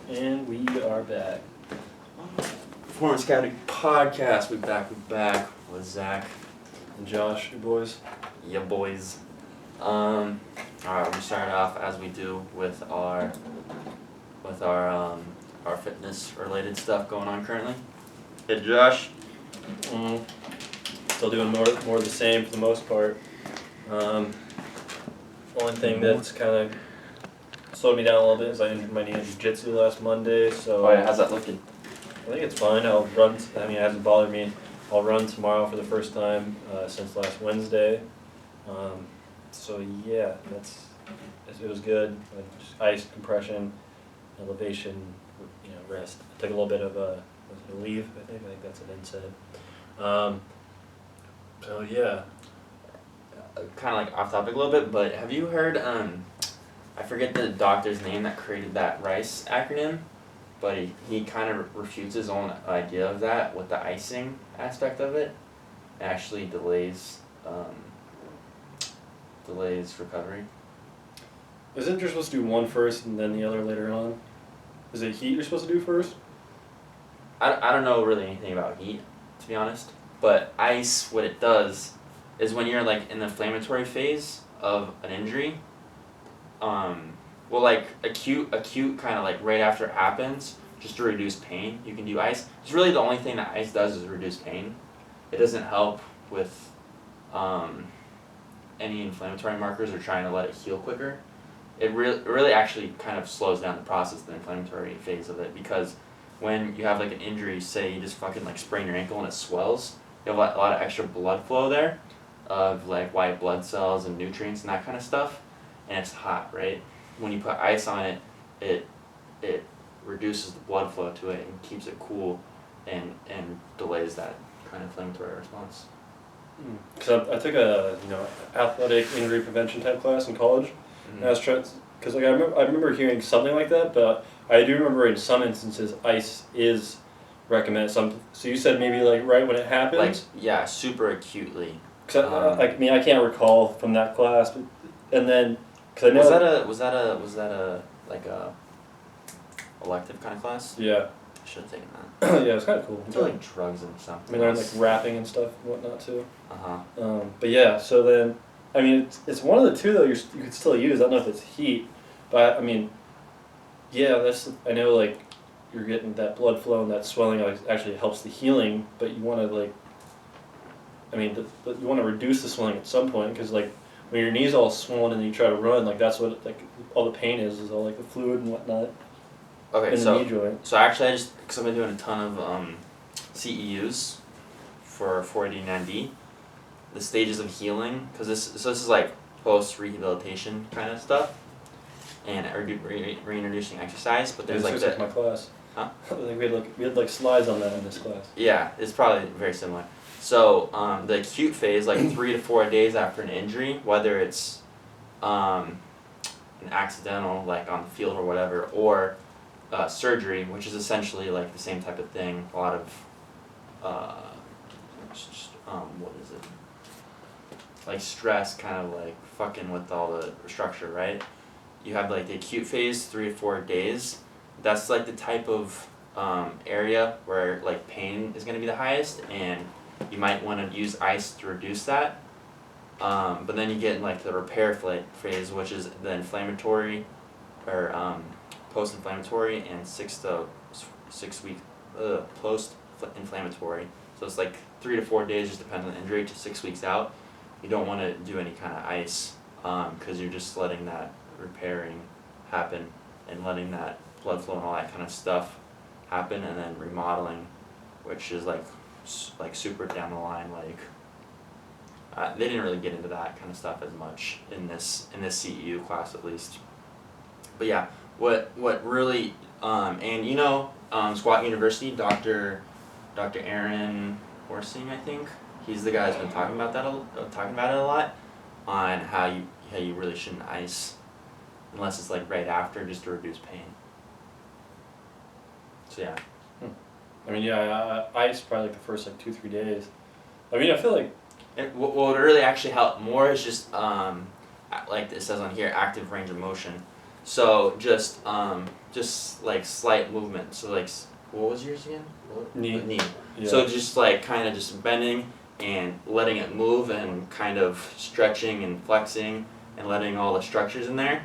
And we are back. Performance Academy Podcast. We back with Zach and Josh, you boys. Yeah, boys. Alright, we start off as we do with our fitness related stuff going on currently. Hey, Josh. Still doing more of the same for the most part. Only thing that's kind of slowed me down a little bit is I injured my knee in jiu-jitsu last Monday. So oh yeah, how's that looking? I think it's fine. I'll run. It hasn't bothered me. I'll run tomorrow for the first time since last Wednesday. So yeah, it was good. Just ice, compression, elevation, rest. I took a little bit of a leave. I think that's what Ed said. So yeah. Kind of like off topic a little bit, but have you heard? I forget the doctor's name that created that RICE acronym, but he kind of refutes his own idea of that with the icing aspect of it. It actually delays recovery. Isn't you supposed to do one first and then the other later on? Is it heat you're supposed to do first? I don't know really anything about heat, to be honest, but ice, what it does is when you're like in the inflammatory phase of an injury, like acute kind of like right after it happens, just to reduce pain, you can do ice. It's really the only thing that ice does is reduce pain. It doesn't help with any inflammatory markers or trying to let it heal quicker. It really actually kind of slows down the process, the inflammatory phase of it, because when you have like an injury, say you just fucking like sprain your ankle and it swells, you have a lot of extra blood flow there of like white blood cells and nutrients and that kind of stuff, and it's hot, right? When you put ice on it, it reduces the blood flow to it and keeps it cool and delays that kind of inflammatory response. Because I took a athletic injury prevention type class in college. Mm-hmm. And I was trying, because I remember hearing something like that, but I do remember in some instances ice is recommended. So you said maybe like right when it happens. Like yeah, super acutely. Cause I can't recall from that class, but, and then cause I know was that a like a elective kind of class? Yeah. I should have taken that. Yeah, it was kind of cool. It's like drugs and stuff. I mean, learned like rapping and stuff and whatnot too. But yeah, so then, I mean, it's one of the two though you could still use. I don't know if it's heat, but I mean, yeah, I know like you're getting that blood flow and that swelling actually helps the healing, but you want to like, I mean, you want to reduce the swelling at some point because like when your knee's all swollen and you try to run, like that's what like all the pain is all like the fluid and whatnot. Okay, in the knee joint. So actually because I've been doing a ton of CEUs for 489D, the stages of healing, because this is like post-rehabilitation kind of stuff, and reintroducing exercise, but there's like my class. Huh? I think we had like slides on that in this class. Yeah, it's probably very similar. So the acute phase, like 3 to 4 days after an injury, whether it's an accidental, like on the field or whatever, or surgery, which is essentially like the same type of thing. A lot of what is it? Like stress, kind of like fucking with all the structure, right? You have like the acute phase, 3 to 4 days. That's like the type of area where like pain is going to be the highest, and you might want to use ice to reduce that. But then you get in like the repair phase, which is the inflammatory or post-inflammatory, and 6 week post-inflammatory. So it's like 3 to 4 days, just depending on the injury, to 6 weeks out. You don't want to do any kind of ice because you're just letting that repairing happen and letting that blood flow and all that kind of stuff happen, and then remodeling, which is like super down the line. Like they didn't really get into that kind of stuff as much in this CEU class, at least. But yeah, what really and Squat University, Dr. Aaron Horsing, I think he's the guy who's been talking about it a lot, on how you really shouldn't ice unless it's like right after, just to reduce pain. So yeah. I mean, yeah, ice probably like the first like 2-3 days. I mean, I feel like what would really actually help more is just like it says on here, active range of motion. So just like slight movement. So like, what was yours again? Knee. Yeah. So just like kind of just bending and letting it move and kind of stretching and flexing and letting all the structures in there,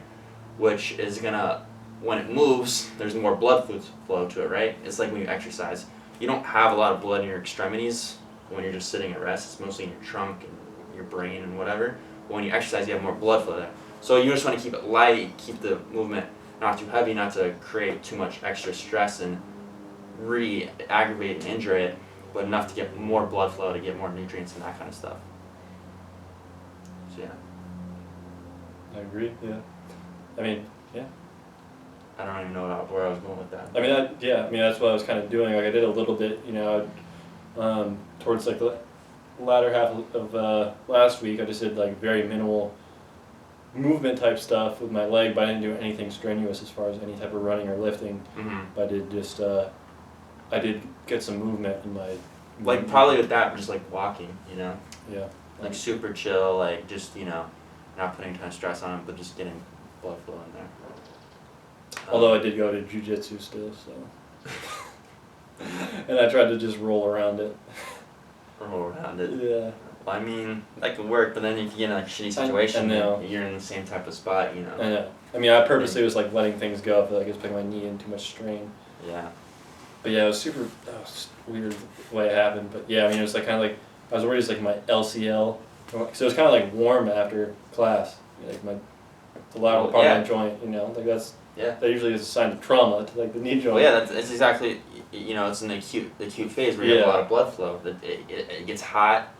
which is gonna, when it moves, there's more blood flow to it, right? It's like when you exercise. You don't have a lot of blood in your extremities when you're just sitting at rest. It's mostly in your trunk and your brain and whatever. But when you exercise, you have more blood flow there. So you just want to keep it light, keep the movement not too heavy, not to create too much extra stress and re-aggravate and injure it, but enough to get more blood flow, to get more nutrients and that kind of stuff. So yeah. I agree, yeah. I mean, yeah. I don't even know where I was going with that. I mean, that's what I was kind of doing. Like I did a little bit, towards like the latter half of last week, I just did like very minimal movement type stuff with my leg, but I didn't do anything strenuous as far as any type of running or lifting. Mm-hmm. But I did just, I did get some movement in my... Like probably with that, just like walking, Yeah. Like super chill, like just, not putting a ton of stress on it, but just getting blood flow in there. Although I did go to jiu-jitsu still, so... and I tried to just roll around it. Roll around it? Yeah. Well, I mean, that could work, but then if you get in like a shitty situation, you're in the same type of spot, I know. I mean, I purposely was like letting things go. I feel like I was putting my knee in too much strain. Yeah. But yeah, it was weird the way it happened. But yeah, I mean, it was like kind of like, I was worried it was like my LCL. So it was kind of like warm after class. Like the lateral part of my joint, like that's, that usually is a sign of trauma to like the knee joint. Well, yeah, it's exactly, it's in the acute phase where you have a lot of blood flow. It gets hot,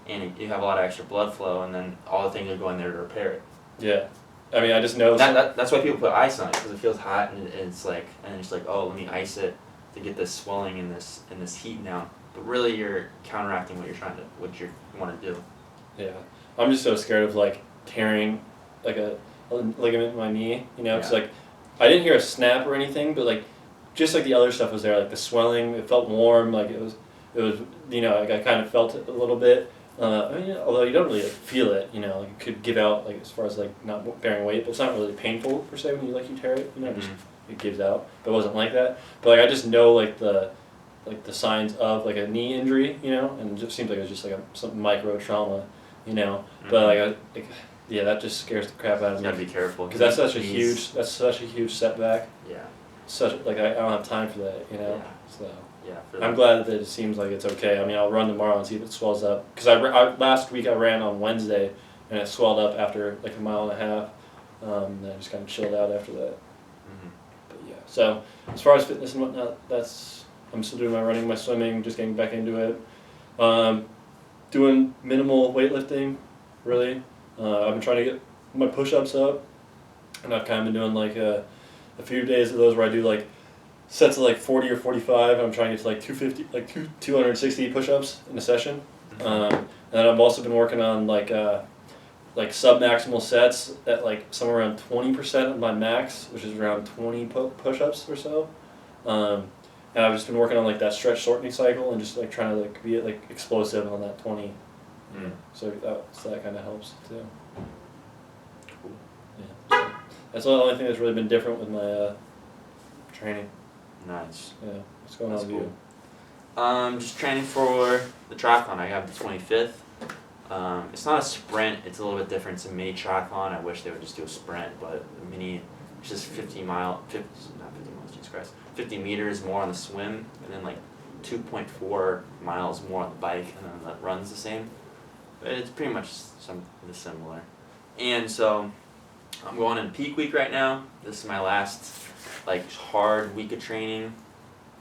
and you have a lot of extra blood flow, and then all the things are going there to repair it. Yeah. I mean, I just know... That's why people put ice on it, because it feels hot, and it's like, oh, let me ice it to get this swelling and this heat down. But really, you're counteracting what you want to do. Yeah. I'm just so scared of, like, tearing, like, a ligament in my knee, It's like, I didn't hear a snap or anything, but, like, just like the other stuff was there, like the swelling, it felt warm, like it was, like I kind of felt it a little bit. Although you don't really feel it, like it could give out, like as far as like not bearing weight, but it's not really painful per se when you tear it, just it gives out. But it wasn't like that. But like I just know like the signs of like a knee injury, and it just seems like it was just like some micro trauma, But that just scares the crap out of me. You gotta be careful because that's such a huge setback. Yeah. I don't have time for that, Yeah. So. Yeah. I'm glad that it seems like it's okay. I mean, I'll run tomorrow and see if it swells up. Because last week I ran on Wednesday, and it swelled up after like 1.5 miles. And I just kind of chilled out after that. Mm-hmm. But yeah, so as far as fitness and whatnot, I'm still doing my running, my swimming, just getting back into it. Doing minimal weightlifting, really. I've been trying to get my push-ups up, and I've kind of been doing like a few days of those where I do like sets of like 40 or 45, and I'm trying to get to like 250, like 260 push-ups in a session. And then I've also been working on like sub-maximal sets at like somewhere around 20% of my max, which is around 20 push-ups or so. And I've just been working on like that stretch shortening cycle and just like trying to like be like explosive on that 20. So that kind of helps too. Cool. Yeah. So that's the only thing that's really been different with my training. Nice. Yeah. What's going on with you? Just training for the triathlon. I have the 25th. It's not a sprint. It's a little bit different. It's a mini triathlon. I wish they would just do a sprint, but the mini, it's just 50 meters more on the swim, and then like 2.4 miles more on the bike, and then that runs the same. But it's pretty much something similar. And so I'm going in peak week right now. This is my last like hard week of training,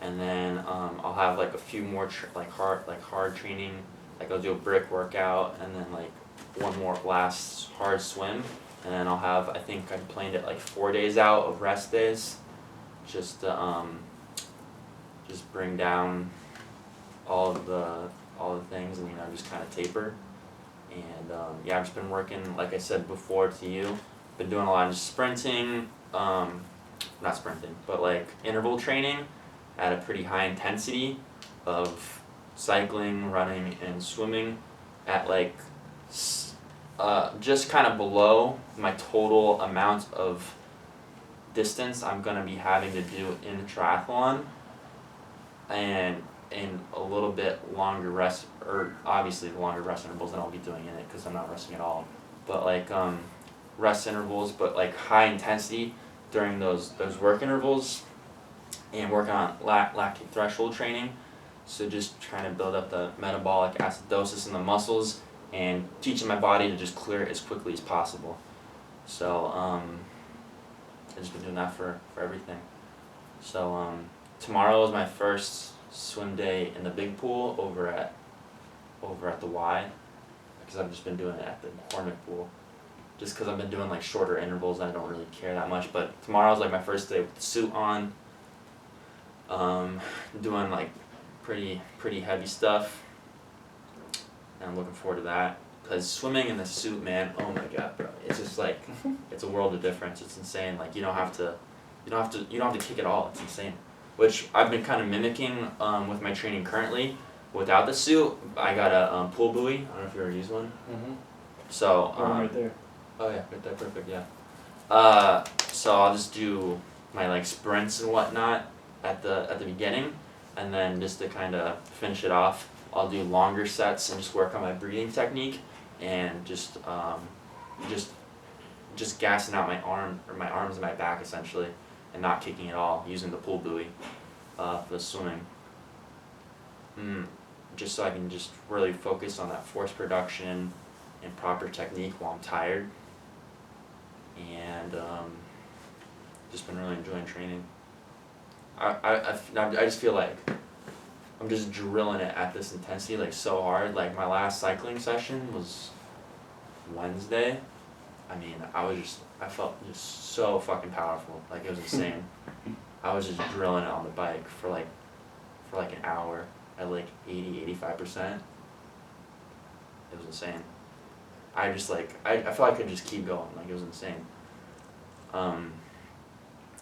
and then I'll have like a few more hard training. Like I'll do a brick workout, and then like one more last hard swim, and then I'll have, I think I planned it like 4 days out of rest days, just to just bring down all the things, and just kind of taper. And I've just been working, like I said before to you, been doing a lot of sprinting, not sprinting, but like interval training at a pretty high intensity of cycling, running, and swimming at like just kind of below my total amount of distance I'm gonna be having to do in the triathlon, and a little bit longer rest, or obviously the longer rest intervals than I'll be doing in it because I'm not resting at all. But like rest intervals, but like high intensity during those work intervals, and working on lactate threshold training. So just trying to build up the metabolic acidosis in the muscles and teaching my body to just clear it as quickly as possible. So I've just been doing that for everything. So tomorrow is my first swim day in the big pool over at the Y, because I've just been doing it at the McCormick pool. Just because I've been doing like shorter intervals and I don't really care that much. But tomorrow's like my first day with the suit on. Doing like pretty heavy stuff. And I'm looking forward to that. Because swimming in the suit, man, oh my god, bro. It's just like, it's a world of difference. It's insane. Like you don't have to kick at all. It's insane. Which I've been kind of mimicking with my training currently. Without the suit, I got a pool buoy. I don't know if you ever used one. Mm-hmm. So right there. Oh yeah, right there, perfect. Yeah. So I'll just do my like sprints and whatnot at the beginning, and then just to kind of finish it off, I'll do longer sets and just work on my breathing technique, and just gassing out my arms and my back essentially, and not kicking at all, using the pool buoy for the swimming. Just so I can just really focus on that force production and proper technique while I'm tired. And just been really enjoying training. I just feel like I'm just drilling it at this intensity like so hard. Like my last cycling session was Wednesday. I mean, I felt just so fucking powerful. Like it was insane. I was just drilling it on the bike for like an hour at like 80-85%. It was insane. I just like I felt like I could just keep going. Like it was insane. So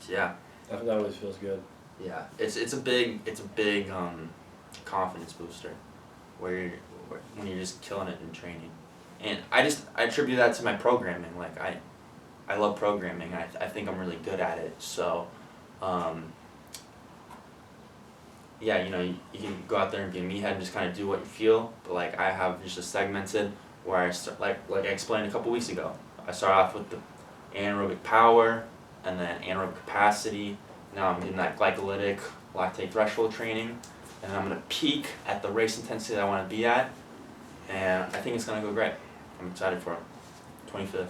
yeah. That always feels good. Yeah, it's a big confidence booster, when you're just killing it in training, and I attribute that to my programming. Like I love programming. I think I'm really good at it. So, yeah, you know, you can go out there and be a meathead and just kind of do what you feel. But like I have just a segmented where I start, like I explained a couple weeks ago. I start off with the anaerobic power, and then anaerobic capacity. Now I'm doing that glycolytic lactate threshold training, and I'm gonna peak at the race intensity that I want to be at, and I think it's gonna go great. I'm excited for it. 25th.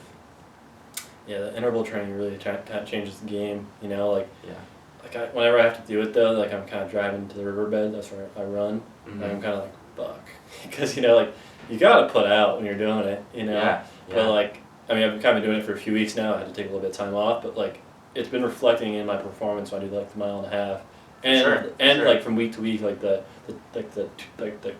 Yeah, the interval training really kind of changes the game. You know, like. Yeah. Like whenever I have to do it though, like I'm kind of driving to the riverbed. That's where I run, and I'm kind of like fuck, because you know, like you gotta put out when you're doing it. You know. Yeah. But like, I mean, I've kind of been doing it for a few weeks now. I had to take a little bit of time off, but like, it's been reflecting in my performance when I do like the 1.5 miles, and like from week to week, like the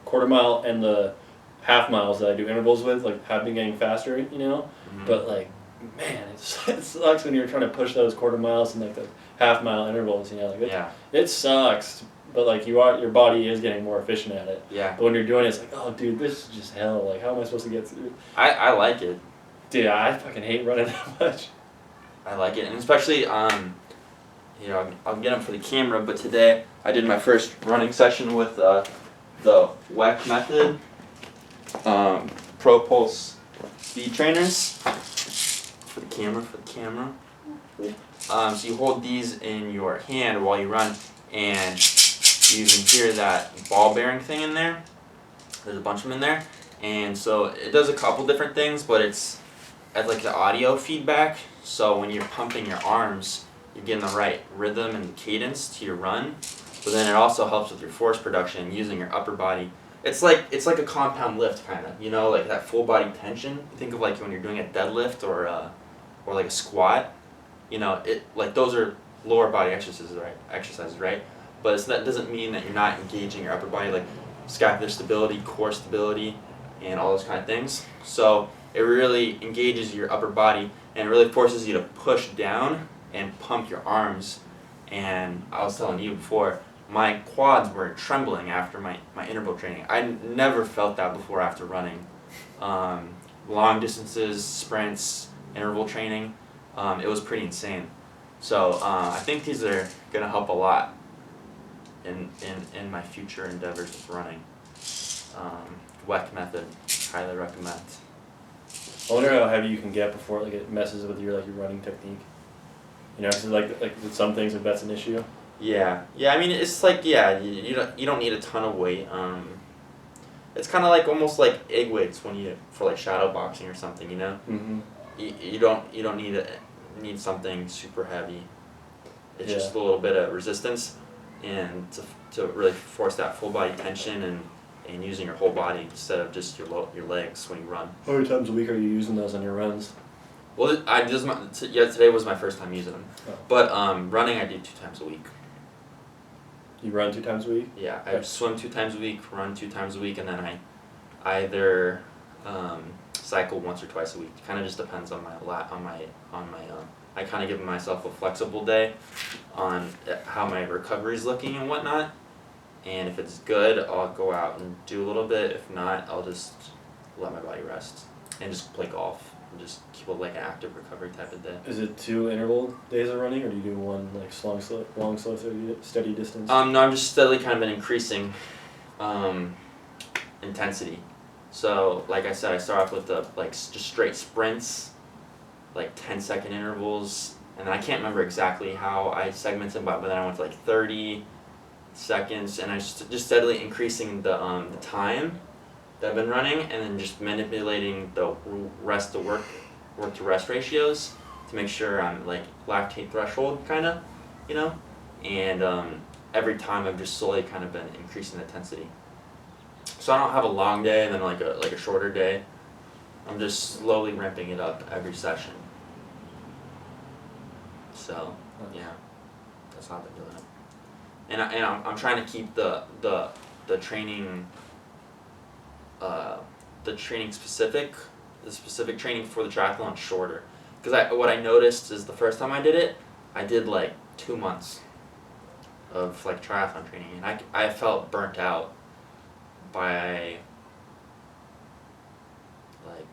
quarter mile and the half miles that I do intervals with, like have been getting faster, you know. Mm-hmm. But like, man, it sucks when you're trying to push those quarter miles and like the half mile intervals, you know. Like it sucks, but like your body is getting more efficient at it. Yeah. But when you're doing it, it's like, oh dude, this is just hell. Like, how am I supposed to get through? I like it. Dude, I fucking hate running that much. I like it, and especially, you know, I'll get them for the camera, but today I did my first running session with the Weck method, ProPulse speed trainers. For the camera. So you hold these in your hand while you run, and you can hear that ball bearing thing in there. There's a bunch of them in there, and so it does a couple different things, but it's at like the audio feedback. So when you're pumping your arms, you're getting the right rhythm and cadence to your run. But then it also helps with your force production using your upper body. It's like a compound lift kind of, you know, like that full body tension. Think of like when you're doing a deadlift or like a squat. You know, it like those are lower body exercises, right? But that doesn't mean that you're not engaging your upper body, like scapular stability, core stability, and all those kind of things. So it really engages your upper body, and it really forces you to push down and pump your arms. And I was telling you before, my quads were trembling after my interval training. I never felt that before after running. Long distances, sprints, interval training, it was pretty insane. So I think these are gonna help a lot in my future endeavors with running. Weck method, highly recommend. I wonder how heavy you can get before like it messes with your running technique. You know, 'cause like with some things if that's an issue. Yeah. I mean, it's like you don't need a ton of weight. It's kind of like almost like egg weights for like shadow boxing or something. You know. Mm-hmm. You don't need something super heavy. It's just a little bit of resistance, and to really force that full body tension and using your whole body instead of just your legs when you run. How many times a week are you using those on your runs? Well, today was my first time using them, but running I do 2 times a week. You run 2 times a week? Yeah, I swim 2 times a week, run 2 times a week, and then I either cycle once or twice a week. It kind of just depends on I kind of give myself a flexible day on how my recovery is looking and whatnot. And if it's good, I'll go out and do a little bit. If not, I'll just let my body rest and just play golf and just keep it like an active recovery type of day. Is it 2 interval days of running, or do you do one like long, slow, steady distance? No, I'm just steadily kind of been increasing intensity. So, like I said, I start off with the just straight sprints, like 10-second intervals, and I can't remember exactly how I segmented, but then I went to like 30 seconds, and I just steadily increasing the time that I've been running, and then just manipulating the rest to work to rest ratios to make sure I'm like lactate threshold kind of, you know, and every time I've just slowly kind of been increasing the intensity. So I don't have a long day and then like a shorter day. I'm just slowly ramping it up every session. So yeah, that's how I've been doing it. And I'm trying to keep the training the specific training for the triathlon shorter. Because what I noticed is the first time I did it, I did like 2 months of like triathlon training, and I felt burnt out by like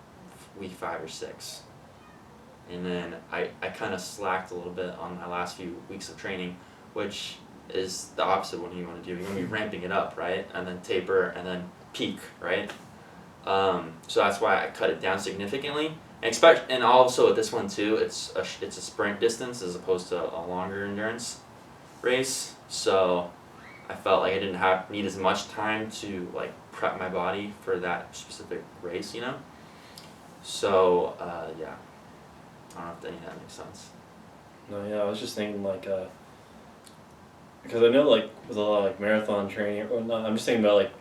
week 5 or 6. And then I kind of slacked a little bit on my last few weeks of training, which is the opposite of what you want to do. You want to be ramping it up, right? And then taper and then peak, right? So that's why I cut it down significantly. And also with this one too, it's a sprint distance as opposed to a longer endurance race. So I felt like I didn't need as much time to like prep my body for that specific race, you know? So yeah, I don't know if any of that makes sense. No, yeah, I was just thinking like, because I know like with a lot of like marathon training or not, I'm just thinking about like,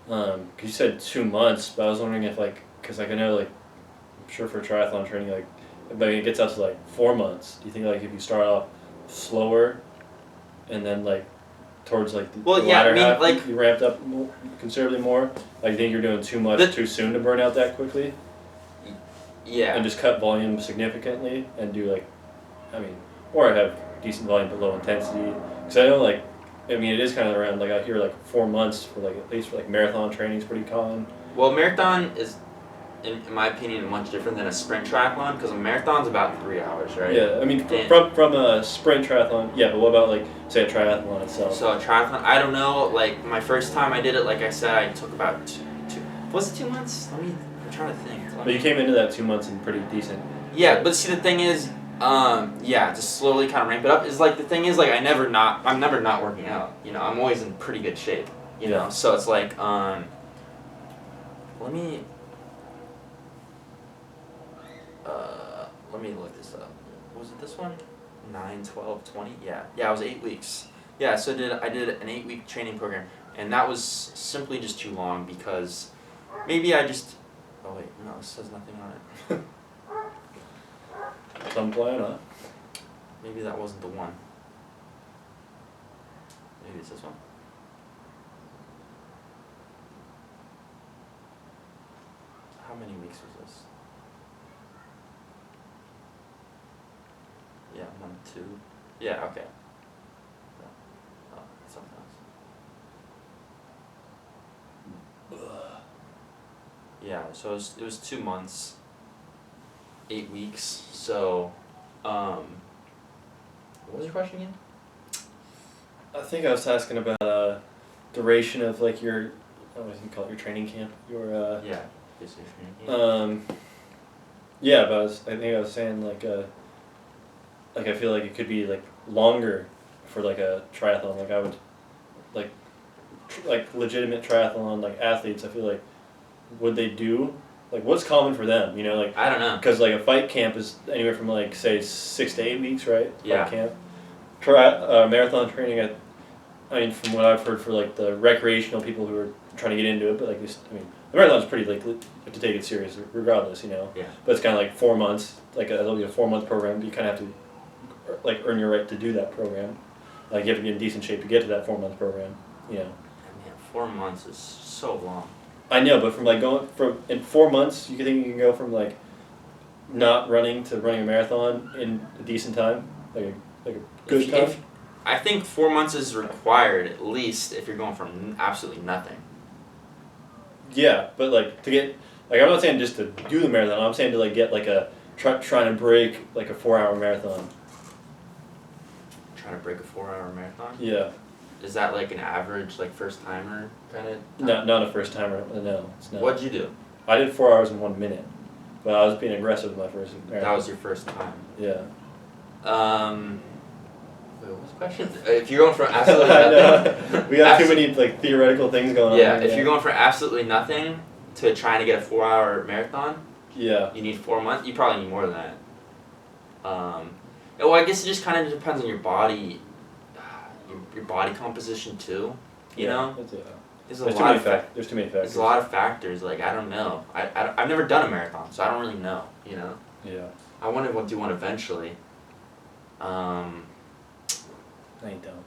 cause you said 2 months, but I was wondering if like, cause like I know like, I'm sure for triathlon training like, but it gets out to like 4 months. Do you think like if you start off slower, and then like towards like the latter half, like you ramped up considerably more, like you think you're doing too much too soon to burn out that quickly? Yeah. And just cut volume significantly and do like, I mean, or have decent volume but low intensity. Because I know like, I mean it is kind of around like I hear like 4 months for like at least for like marathon training is pretty common. Well, marathon is, in my opinion, much different than a sprint triathlon because a marathon's about 3 hours, right? Yeah, I mean from a sprint triathlon, yeah, but what about like say a triathlon itself? So a triathlon, I don't know. Like my first time I did it, like I said, I took about two. Was it 2 months? I'm trying to think. But you came into that 2 months in pretty decent. Yeah, but see the thing is, just slowly kind of ramp it up. Is like the thing is like I'm never not working out. You know, I'm always in pretty good shape. You know, so it's like let me look this up. Was it this one? 9, 12, 20? Yeah, it was 8 weeks. Yeah, so I did an 8-week training program, and that was simply just too long because maybe I just. Oh wait, no, it says nothing on it. Some plan, huh? Maybe that wasn't the one. Maybe it's this one. How many weeks was this? Yeah, 1, 2. Yeah, okay. Oh, something else. Yeah, so it was 2 months, 8 weeks. So, What was your question again? I think I was asking about duration of like your, what do you call it, your training camp? Your yeah, basically training camp. Yeah, but I think I was saying like I feel like it could be like longer for like a triathlon. Like I would like legitimate triathlon like athletes. I feel like would they do like what's common for them? You know, like I don't know. Because like a fight camp is anywhere from like say 6 to 8 weeks, right? Yeah. Fight camp. Marathon training. I mean, from what I've heard for like the recreational people who are trying to get into it, but like this, I mean, the marathon's pretty like you have to take it serious regardless, you know. Yeah. But it's kind of like 4 months. Like it'll be a 4-month program. But you kind of have to like earn your right to do that program. Like you have to get in decent shape to get to that 4-month program. You know. Man, 4 months is so long. I know, but from like going from in 4 months, you think you can go from like not running to running a marathon in a decent time, like a good time. I think 4 months is required at least if you're going from absolutely nothing. Yeah, but like to get like I'm not saying just to do the marathon. I'm saying to like get like a trying to break like a 4-hour marathon. Trying to break a 4-hour marathon? Yeah. Is that like an average like first timer kind of? No, not a first timer. No, it's not. What'd you do? I did 4 hours in 1 minute, but I was being aggressive in my first marathon. That was your first time. Yeah. Wait, what was the question? If you're going for absolutely nothing. We got too many like theoretical things going on. Yeah, if you're going for absolutely nothing to trying to get a 4-hour marathon. Yeah. You need 4 months. You probably need more than that. Well, I guess it just kind of depends on your body, your body composition too. You know. There's too many factors. There's a lot of factors. Like I don't know. I've never done a marathon, so I don't really know. You know. Yeah. I want to do one eventually. No, you don't.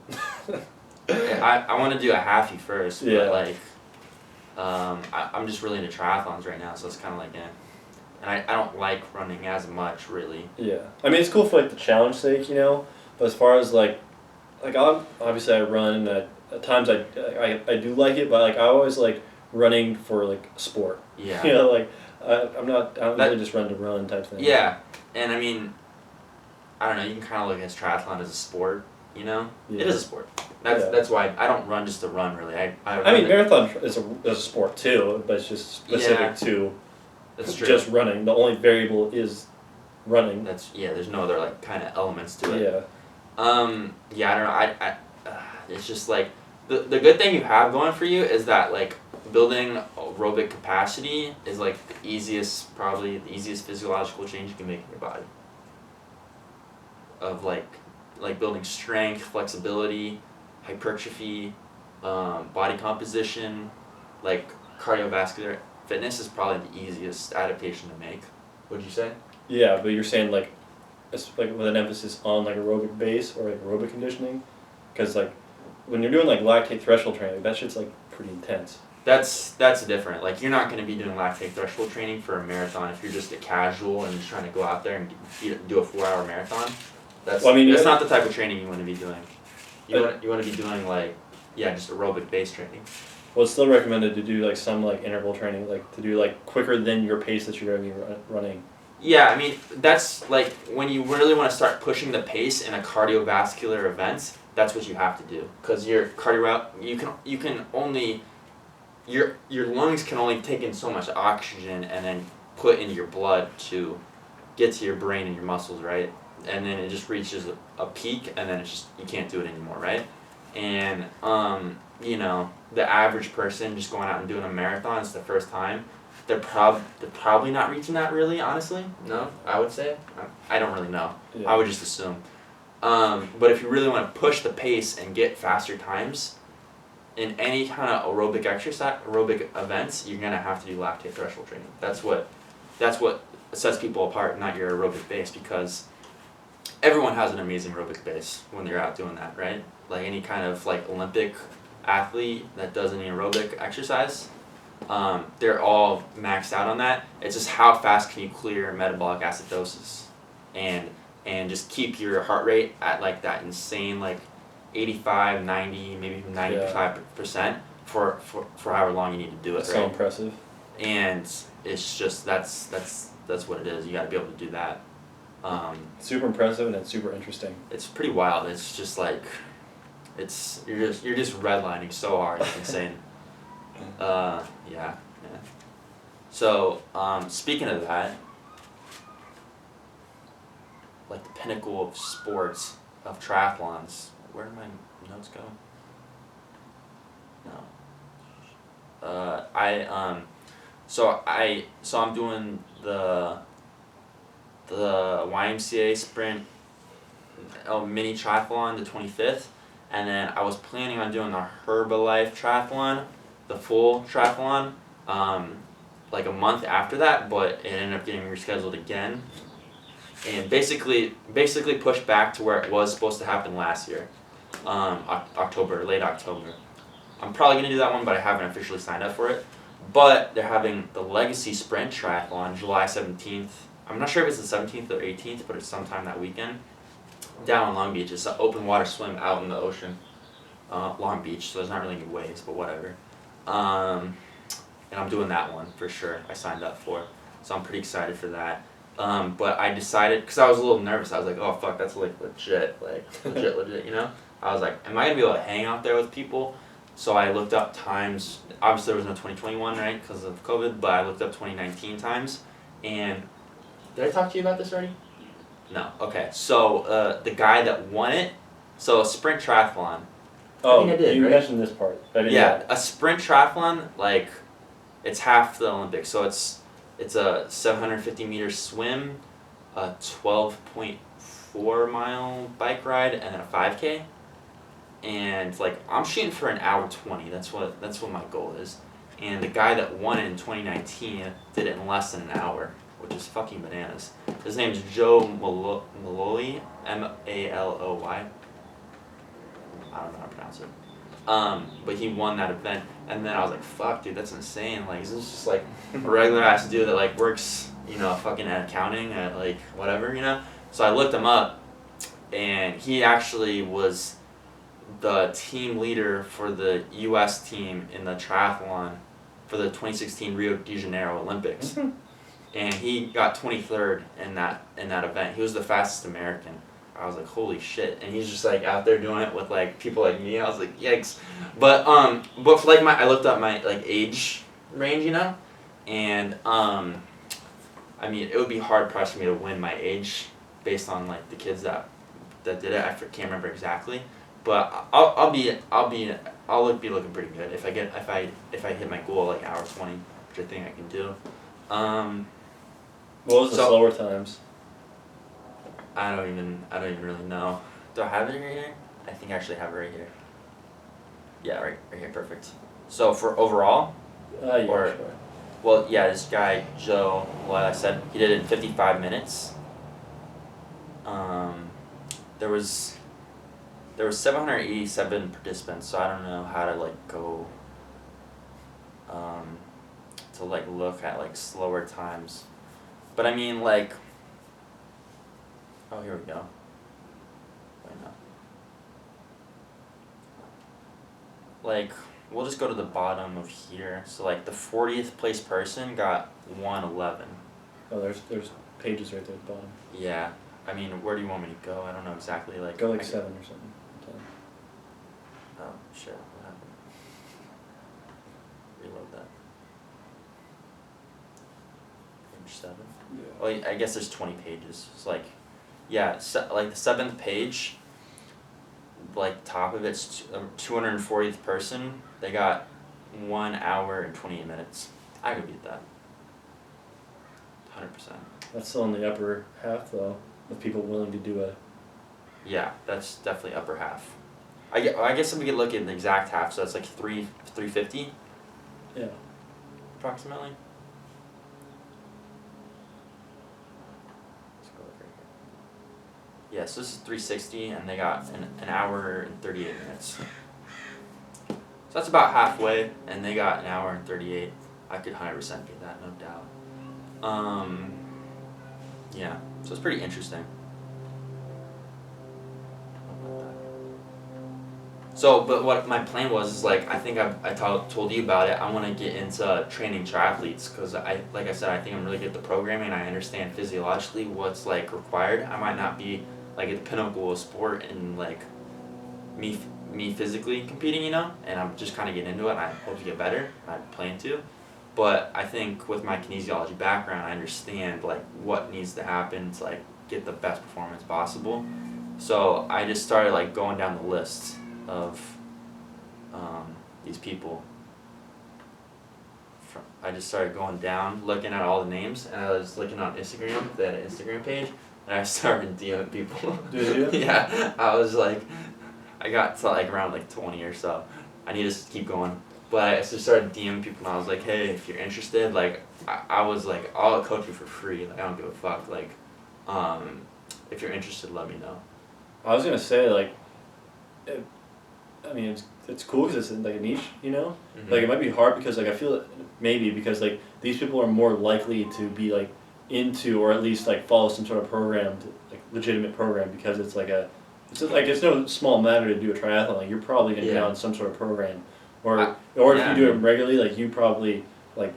I want to do a halfie first, yeah. But like, I'm just really into triathlons right now, so it's kind of like, and I don't like running as much, really. Yeah, I mean it's cool for like the challenge sake, you know. But as far as like obviously I run, and at times I do like it, but like I always like running for like sport. Yeah. You know, like I don't really just run to run type thing. Yeah, and I mean, I don't know. You can kind of look at triathlon as a sport. You know, yeah. It is a sport. That's why I don't run just to run. Really, I mean, marathon is a sport too, but it's just specific to that's true. Just running. The only variable is running. There's no other like kind of elements to it. Yeah. I don't know. It's just like the good thing you have going for you is that like building aerobic capacity is like probably the easiest physiological change you can make in your body. Of like building strength, flexibility, hypertrophy, body composition, like cardiovascular fitness is probably the easiest adaptation to make. Would you say? Yeah, but you're saying like, it's like with an emphasis on like aerobic base or like aerobic conditioning, because like when you're doing like lactate threshold training, that shit's like pretty intense. That's different. Like you're not going to be doing lactate threshold training for a marathon if you're just a casual and just trying to go out there and do a 4-hour marathon. That's not the type of training you want to be doing. You want to be doing like, just aerobic base training. Well, it's still recommended to do like some like interval training, like to do like quicker than your pace that you're going to be running. Yeah, I mean that's like when you really want to start pushing the pace in a cardiovascular event. That's what you have to do because your you can only your lungs can only take in so much oxygen and then put into your blood to get to your brain and your muscles, right? And then it just reaches a peak, and then it's just you can't do it anymore, right? And the average person just going out and doing a marathon, it's the first time. They're probably not reaching that really, honestly. No, I would say. I don't really know. Yeah. I would just assume. But if you really want to push the pace and get faster times, in any kind of aerobic events, you're gonna have to do lactate threshold training. That's what sets people apart, not your aerobic base, because everyone has an amazing aerobic base when they're out doing that, right? Like any kind of like Olympic athlete that does any aerobic exercise, they're all maxed out on that. It's just how fast can you clear metabolic acidosis and just keep your heart rate at like that insane like 85, 90, maybe even 95% for however long you need to do it. That's right? So impressive. And it's just that's what it is. You got to be able to do that. Super impressive and it's super interesting. It's pretty wild. It's just like, you're just redlining so hard. It's insane. Yeah. So, speaking of that, like the pinnacle of sports, of triathlons, where did my notes go? No. So I'm doing the YMCA sprint mini triathlon, the 25th, and then I was planning on doing the Herbalife triathlon, the full triathlon, like a month after that, but it ended up getting rescheduled again, and basically pushed back to where it was supposed to happen last year, late October. I'm probably gonna do that one, but I haven't officially signed up for it. But they're having the Legacy Sprint Triathlon, July 17th. I'm not sure if it's the 17th or 18th, but it's sometime that weekend. Down in Long Beach. It's an open water swim out in the ocean. Long Beach, so there's not really any waves, but whatever. And I'm doing that one for sure. I signed up for it. So I'm pretty excited for that. But I decided, because I was a little nervous, I was like, oh fuck, that's like legit, you know? I was like, am I going to be able to hang out there with people? So I looked up times. Obviously there was no 2021, right, because of COVID, but I looked up 2019 times. And did I talk to you about this already? No. Okay. So the guy that won it, so a sprint triathlon. Oh, I think I did, you right? mentioned this part. Yeah, a sprint triathlon, like, it's half the Olympics. So it's a 750 meter swim, a 12.4 mile bike ride, and then a 5K. And like I'm shooting for an hour 20. That's what my goal is. And the guy that won it in 2019 did it in less than an hour, which is fucking bananas. His name's Joe Malloy, Maloy. I don't know how to pronounce it. But he won that event, and then I was like, fuck, dude, that's insane. Like, is this just like a regular ass dude that like works, you know, fucking at accounting at like whatever, you know? So I looked him up, and he actually was the team leader for the U.S. team in the triathlon for the 2016 Rio de Janeiro Olympics. Mm-hmm. And he got 23rd in that event. He was the fastest American. I was like, holy shit. And he's just like out there doing it with like people like me. I was like, yikes. But for like I looked up my like age range, you know? And I mean, it would be hard pressed for me to win my age based on like the kids that did it. I can't remember exactly. But I'll be looking pretty good if I hit my goal like hour 20, which I think I can do. What was the slower times? I don't even really know. Do I have it right here? I think I actually have it right here. Yeah, right here, perfect. So for overall, yeah, sure. Well, yeah, this guy Joe, like I said, he did it in 55 minutes. There was 787 participants, so I don't know how to like go to like look at like slower times. But I mean like, oh, here we go. Wait, no. Like, we'll just go to the bottom of here. So like the 40th place person got 111. Oh, there's pages right there at the bottom. Yeah. I mean, where do you want me to go? I don't know exactly. Like, go like 7 or something. 10. Oh, shit. What happened? Reload that. Page 7? Yeah. Well, I guess there's 20 pages. It's like, yeah, like the 7th page, like top of it's 240th person. They got 1 hour and 28 minutes. I could beat that. 100%. That's still in the upper half, though, of people willing to do it. Yeah, that's definitely upper half. I guess if we could look at the exact half, so that's like 350. Yeah. Approximately. Let's go over here. Yeah, so this is 360, and they got an hour and 38 minutes. So that's about halfway, and they got an hour and 38. I could 100% beat that, no doubt. Yeah, so it's pretty interesting. So, but what my plan was is like, I think I told you about it. I want to get into training triathletes because like I said, I think I'm really good at the programming. I understand physiologically what's like required. I might not be like at the pinnacle of sport and like me physically competing, you know, and I'm just kind of getting into it and I hope to get better. I plan to. But I think with my kinesiology background, I understand like what needs to happen to like get the best performance possible. So I just started like going down the list of these people. I just started going down, looking at all the names, and I was looking on Instagram. They had an Instagram page, and I started DMing people. Did you? Yeah, I was like, I got to like around like 20 or so. I need to keep going. But I just started DMing people, and I was like, hey, if you're interested, like, I was like, I'll coach you for free. Like, I don't give a fuck. Like, if you're interested, let me know. I was gonna say like, I mean it's cool because it's like a niche, you know. Mm-hmm. Like it might be hard because like I feel maybe because like these people are more likely to be like into or at least like follow some sort of program, like legitimate program because it's like it's no small matter to do a triathlon. Like you're probably gonna be on some sort of program, or if you do it regularly, like you probably like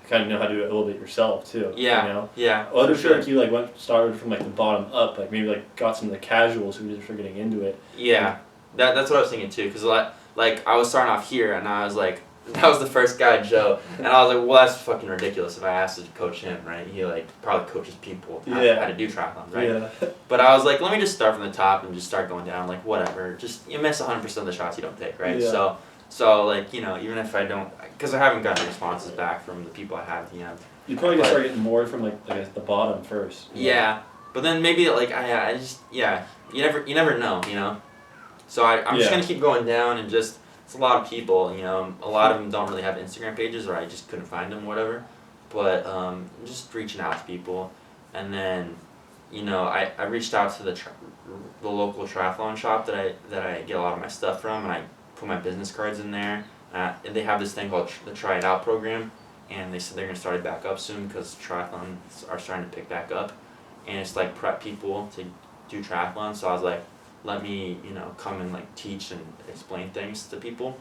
kind of know how to do it a little bit yourself too. Yeah. You know? Yeah. Well, I feel like you like started from like the bottom up, like maybe like got some of the casuals who just were getting into it. Yeah, that's what I was thinking too, cause like I was starting off here and I was like, that was the first guy, Joe, and I was like, well, that's fucking ridiculous if I asked to coach him, right? He like probably coaches people how to do triathlons, right? Yeah. But I was like, let me just start from the top and just start going down, like whatever. Just you miss 100% of the shots you don't take, right? Yeah. So like you know, even if I don't, cause I haven't gotten responses back from the people I have DM'd. You probably start getting more from like the bottom first. Yeah, but then maybe like I just you never know, you know. So I'm just gonna keep going down and just it's a lot of people, you know. A lot of them don't really have Instagram pages or I just couldn't find them, whatever. But just reaching out to people, and then you know I reached out to the local triathlon shop that I get a lot of my stuff from, and I put my business cards in there. And they have this thing called the Try It Out program. And they said they're going to start it back up soon because triathlons are starting to pick back up. And it's like prep people to do triathlons. So I was like, let me, you know, come and like teach and explain things to people.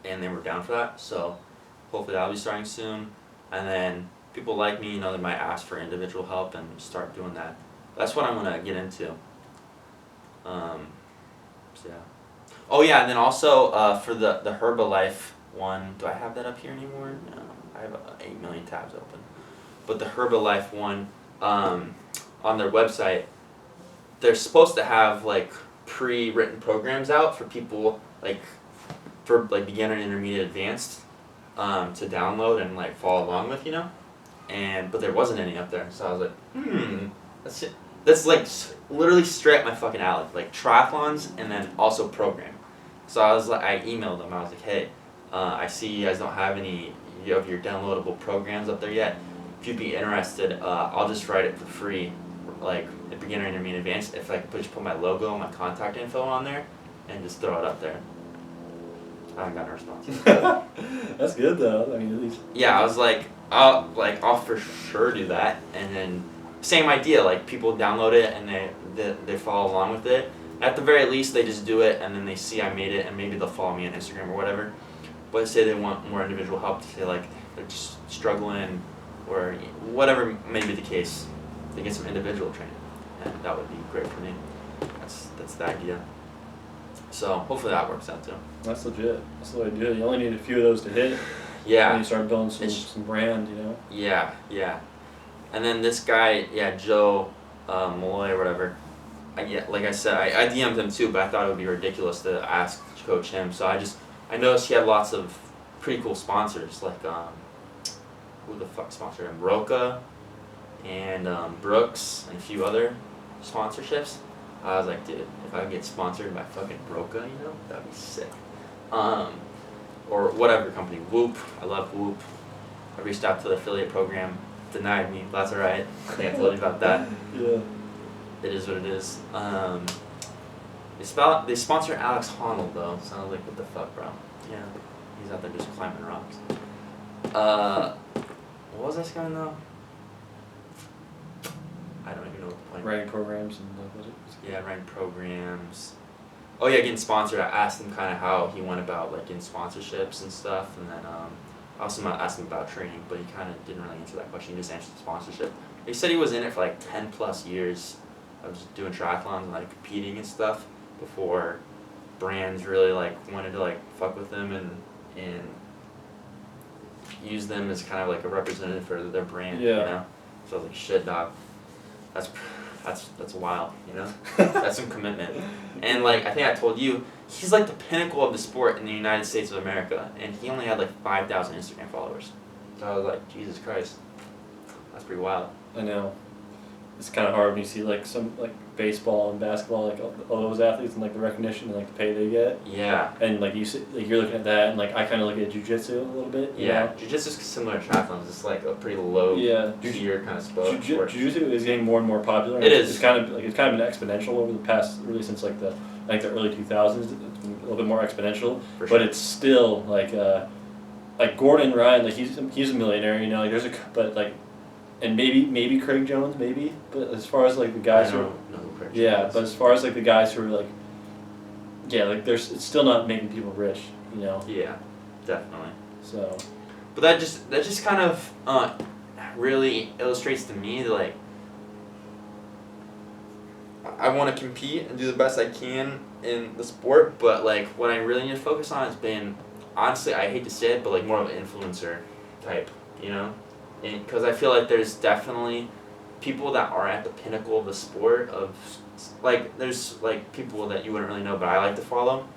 And they were down for that. So hopefully that'll be starting soon. And then people like me, you know, they might ask for individual help and start doing that. That's what I'm going to get into. So yeah. Oh yeah, and then also for the Herbalife one, do I have that up here anymore? No, I have 8 million tabs open. But the Herbalife one, on their website, they're supposed to have like pre-written programs out for people for beginner, intermediate, advanced, to download and like follow along with, you know. But there wasn't any up there, so I was like, that's like literally straight up my fucking alley, like triathlons and then also program. So I emailed them. I was like, hey. I see you guys don't have any of your downloadable programs up there yet. If you'd be interested, I'll just write it for free, like at beginner, intermediate, advanced. If I could just put my logo and my contact info on there, and just throw it up there. I haven't gotten a response. That's good though. I mean, at least. Yeah, I was like, I'll for sure do that, and then same idea. Like people download it and they follow along with it. At the very least, they just do it, and then they see I made it, and maybe they'll follow me on Instagram or whatever. But say they want more individual help, to say like they're just struggling or whatever may be the case, they get some individual training, and that would be great for me. That's the idea. So hopefully that works out too. That's legit. That's the way to do it. You only need a few of those to hit. Yeah. And you start building some brand, you know. Yeah. And then this guy, Joe Malloy or whatever. Like I said, I DM'd him too, but I thought it would be ridiculous to ask to coach him. So I noticed he had lots of pretty cool sponsors, like who the fuck sponsored him? Roca and Brooks and a few other sponsorships. I was like, dude, if I could get sponsored by fucking Roca, you know, that'd be sick. Or whatever company, Whoop. I love Whoop. I reached out to the affiliate program, denied me. That's alright. I think I told you about that. Yeah. It is what it is. They sponsor Alex Honnold though, so I was like, what the fuck, bro? Yeah, he's out there just climbing rocks. What was I saying though? I don't even know what the point. Writing programs and what it was. Yeah, writing programs. Oh yeah, getting sponsored. I asked him kind of how he went about like getting sponsorships and stuff, and then I also asked him about training, but he kind of didn't really answer that question. He just answered the sponsorship. He said he was in it for like 10+ years of just doing triathlons and like competing and stuff before brands really like wanted to like fuck with him and use them as kind of like a representative for their brand. Yeah. You know? So I was like, shit, dog. That's wild, you know? That's some commitment. And like I think I told you, he's like the pinnacle of the sport in the United States of America, and he only had like 5,000 Instagram followers. So I was like, Jesus Christ, that's pretty wild. I know. It's kind of hard when you see like some like baseball and basketball, like all those athletes and like the recognition and like the pay they get. Yeah. And like you see, like you're looking at that, and like I kind of look at jiu-jitsu a little bit. Yeah, jiu-jitsu is similar to triathlons. It's like a pretty low tier kind of sport. Jiu-jitsu is getting more and more popular. It is. It's kind of been exponential over the past, really since like the early 2000s. It's been a little bit more exponential, For sure. but it's still like Gordon Ryan, like he's a millionaire, you know. Like and maybe Craig Jones, maybe. But as far as like the guys but as far as like the guys who are like, it's still not making people rich, you know. Yeah, definitely. So. But that just kind of really illustrates to me that like I want to compete and do the best I can in the sport, but like what I really need to focus on is being, honestly, I hate to say it, but like more of an influencer type, you know. Because I feel like there's definitely people that are at the pinnacle of the sport of, like, there's, like, people that you wouldn't really know, but I like to follow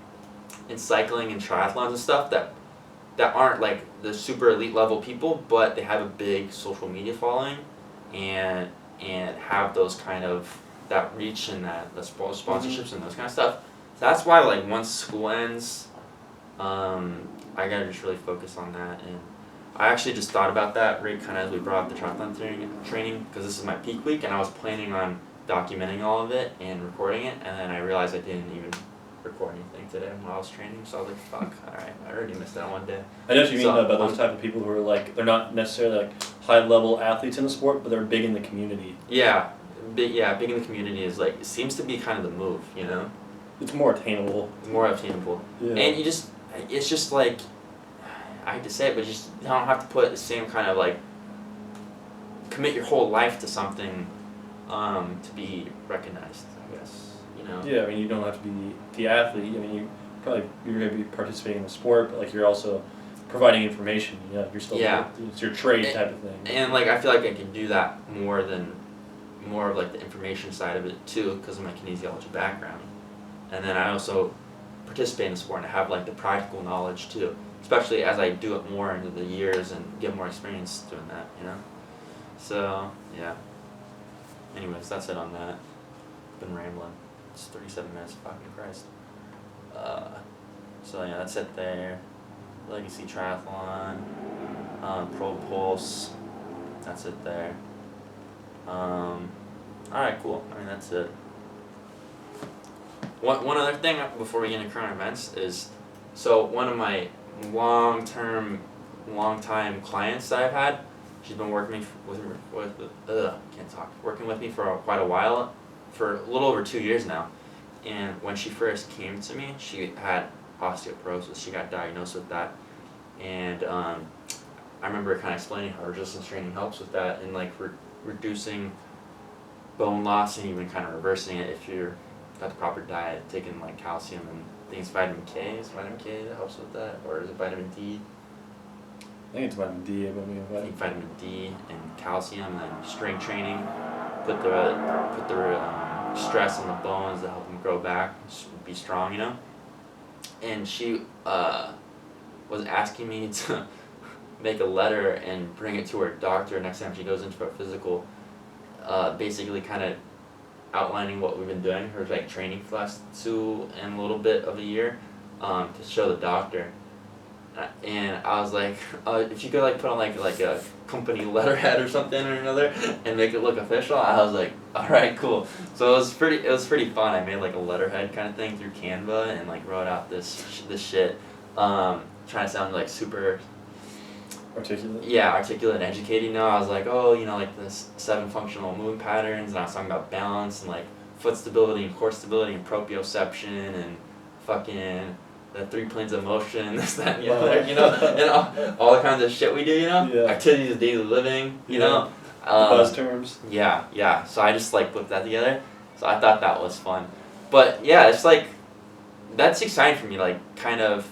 in cycling and triathlons and stuff that aren't, like, the super elite level people, but they have a big social media following and have those kind of, that reach and the sponsorships and those kind of stuff. So that's why, like, once school ends, I gotta just really focus on that. And I actually just thought about that right kind of as we brought up the triathlon training, because this is my peak week, and I was planning on documenting all of it and recording it, and then I realized I didn't even record anything today when I was training, so I was like, fuck, alright, I already missed that one day. I know what you mean about those type of people who are like, they're not necessarily like high level athletes in the sport, but they're big in the community. Yeah, big in the community is like, it seems to be kind of the move, you know? It's more attainable. Yeah. And it's just like, I hate to say it, but you don't have to put the same kind of like, commit your whole life to something to be recognized, I guess, you know? Yeah, I mean, you don't have to be the athlete. I mean, you're going to be participating in the sport, but like you're also providing information. You know, you're still it's your trade type of thing. And like I feel like I can do that more of like the information side of it too, because of my kinesiology background. And then I also participate in the sport and have like the practical knowledge too, especially as I do it more into the years and get more experience doing that, you know? So, yeah. Anyways, that's it on that. Been rambling. It's 37 minutes, fucking Christ. So yeah, that's it there. Legacy Triathlon, ProPulse, that's it there. Alright, cool. I mean, that's it. One other thing before we get into current events is, so one of my long-time clients that I've had, she's been working with me for quite a while, for a little over 2 years now. And when she first came to me, she had osteoporosis. She got diagnosed with that. And I remember kind of explaining how resistance training helps with that and like reducing bone loss and even kind of reversing it if you're got the proper diet, taking like calcium and things. Vitamin K, is vitamin K that helps with that, or is it vitamin D? I think it's vitamin D. I think vitamin D and calcium, and then strength training, put the stress on the bones to help them grow back, be strong, you know. And she was asking me to make a letter and bring it to her doctor next time she goes in for a physical, basically kind of outlining what we've been doing, her like training for the last 2 and a little bit of a year, to show the doctor. And I was like, if you could like put on like a company letterhead or something or another and make it look official, I was like, all right, cool. So it was pretty fun. I made like a letterhead kind of thing through Canva and like wrote out this shit, trying to sound like super articulate. Yeah, articulate and educated. You know, I was like, oh, you know, like the 7 functional movement patterns, and I was talking about balance and like foot stability and core stability and proprioception and fucking the 3 planes of motion, this, that, and the other, you know, and all the kinds of shit we do, you know, activities of daily living, you know. The buzz terms. Yeah. So I just like put that together. So I thought that was fun. But yeah, it's like, that's exciting for me, like kind of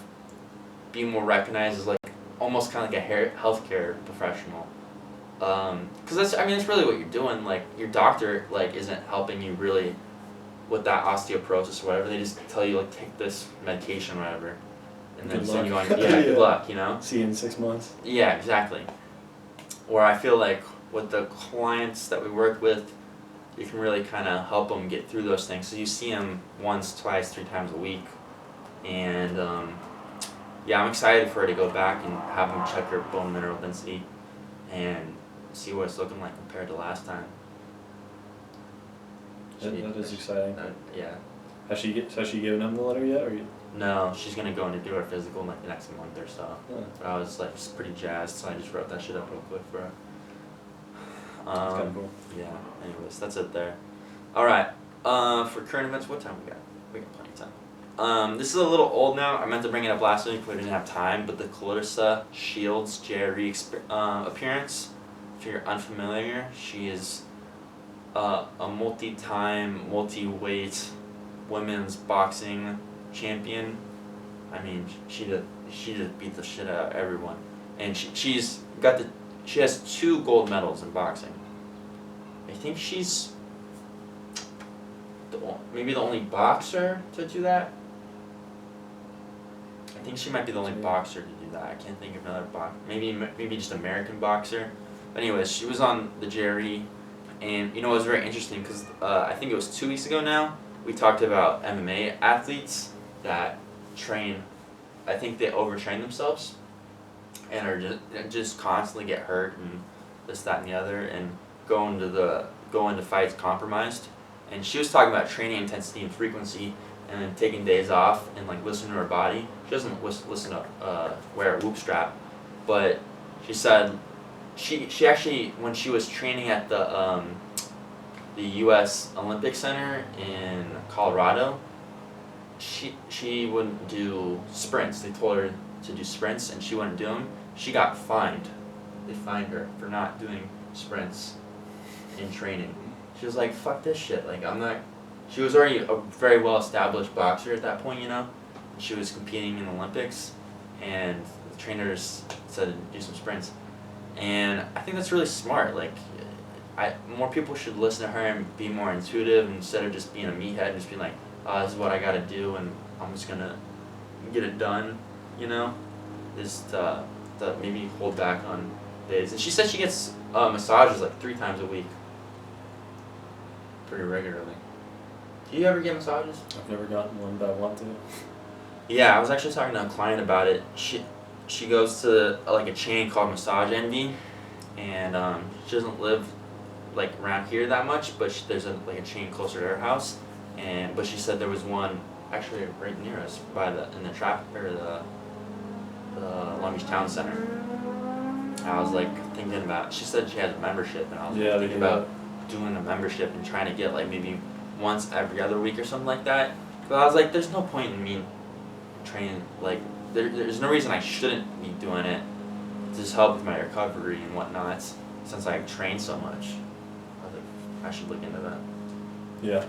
being more recognized as like almost kind of like a healthcare professional. Because that's really what you're doing. Like your doctor like isn't helping you really with that osteoporosis or whatever. They just tell you like take this medication or whatever, and then send you on good luck, you know. See you in 6 months. Yeah, exactly. Where I feel like with the clients that we work with, you can really kind of help them get through those things. So you see them once, twice, 3 times a week, and I'm excited for her to go back and have them check her bone mineral density and see what it's looking like compared to last time. That is exciting. Yeah. Has she given him the letter yet, or you? No, she's gonna go in to do her physical in like the next month or so. Yeah. But I was like just pretty jazzed, so I just wrote that shit up real quick for her. That's kind of cool. Yeah. Anyways, that's it there. All right. For current events, what time we got? We got plenty of time. This is a little old now. I meant to bring it up last week, but we didn't have time. But the Claressa Shields JRE appearance. If you're unfamiliar, she is a multi-time, multi-weight women's boxing champion. I mean, she just beat the shit out of everyone, and she has 2 gold medals in boxing. I think she's maybe the only boxer to do that. I think she might be the only boxer to do that. I can't think of another boxer. Maybe just American boxer. But anyways, she was on the JRE, and it was very interesting because I think it was 2 weeks ago now, we talked about MMA athletes that train. I think they overtrain themselves and are just constantly get hurt and this, that, and the other, and go into fights compromised. And she was talking about training intensity and frequency, and then taking days off and like listening to her body. She doesn't listen to wear a whoop strap, but she said she actually, when she was training at the U.S. Olympic Center in Colorado, she wouldn't do sprints. They told her to do sprints, and she wouldn't do them. She got fined. They fined her for not doing sprints in training. She was like, fuck this shit. Like, I'm not... She was already a very well-established boxer at that point, you know? She was competing in the Olympics, and the trainers said to do some sprints. And I think that's really smart. Like, more people should listen to her and be more intuitive instead of just being a meathead and just being like, this is what I gotta do, and I'm just gonna get it done, you know? Just maybe hold back on days. And she said she gets massages like 3 times a week. Pretty regularly. Do you ever get massages? I've never gotten one, but I want to. Yeah, I was actually talking to a client about it. She goes to like a chain called Massage Envy, and she doesn't live like around here that much, but there's a chain closer to her house, but she said there was one actually right near us in the Long Beach Town Center. I was like thinking about. She said she has a membership, and I was thinking about doing a membership and trying to get like maybe once every other week or something like that. But I was like, there's no point in me training. Like, there's no reason I shouldn't be doing it to just help with my recovery and whatnot. Since I train so much, I was like, I should look into that. Yeah.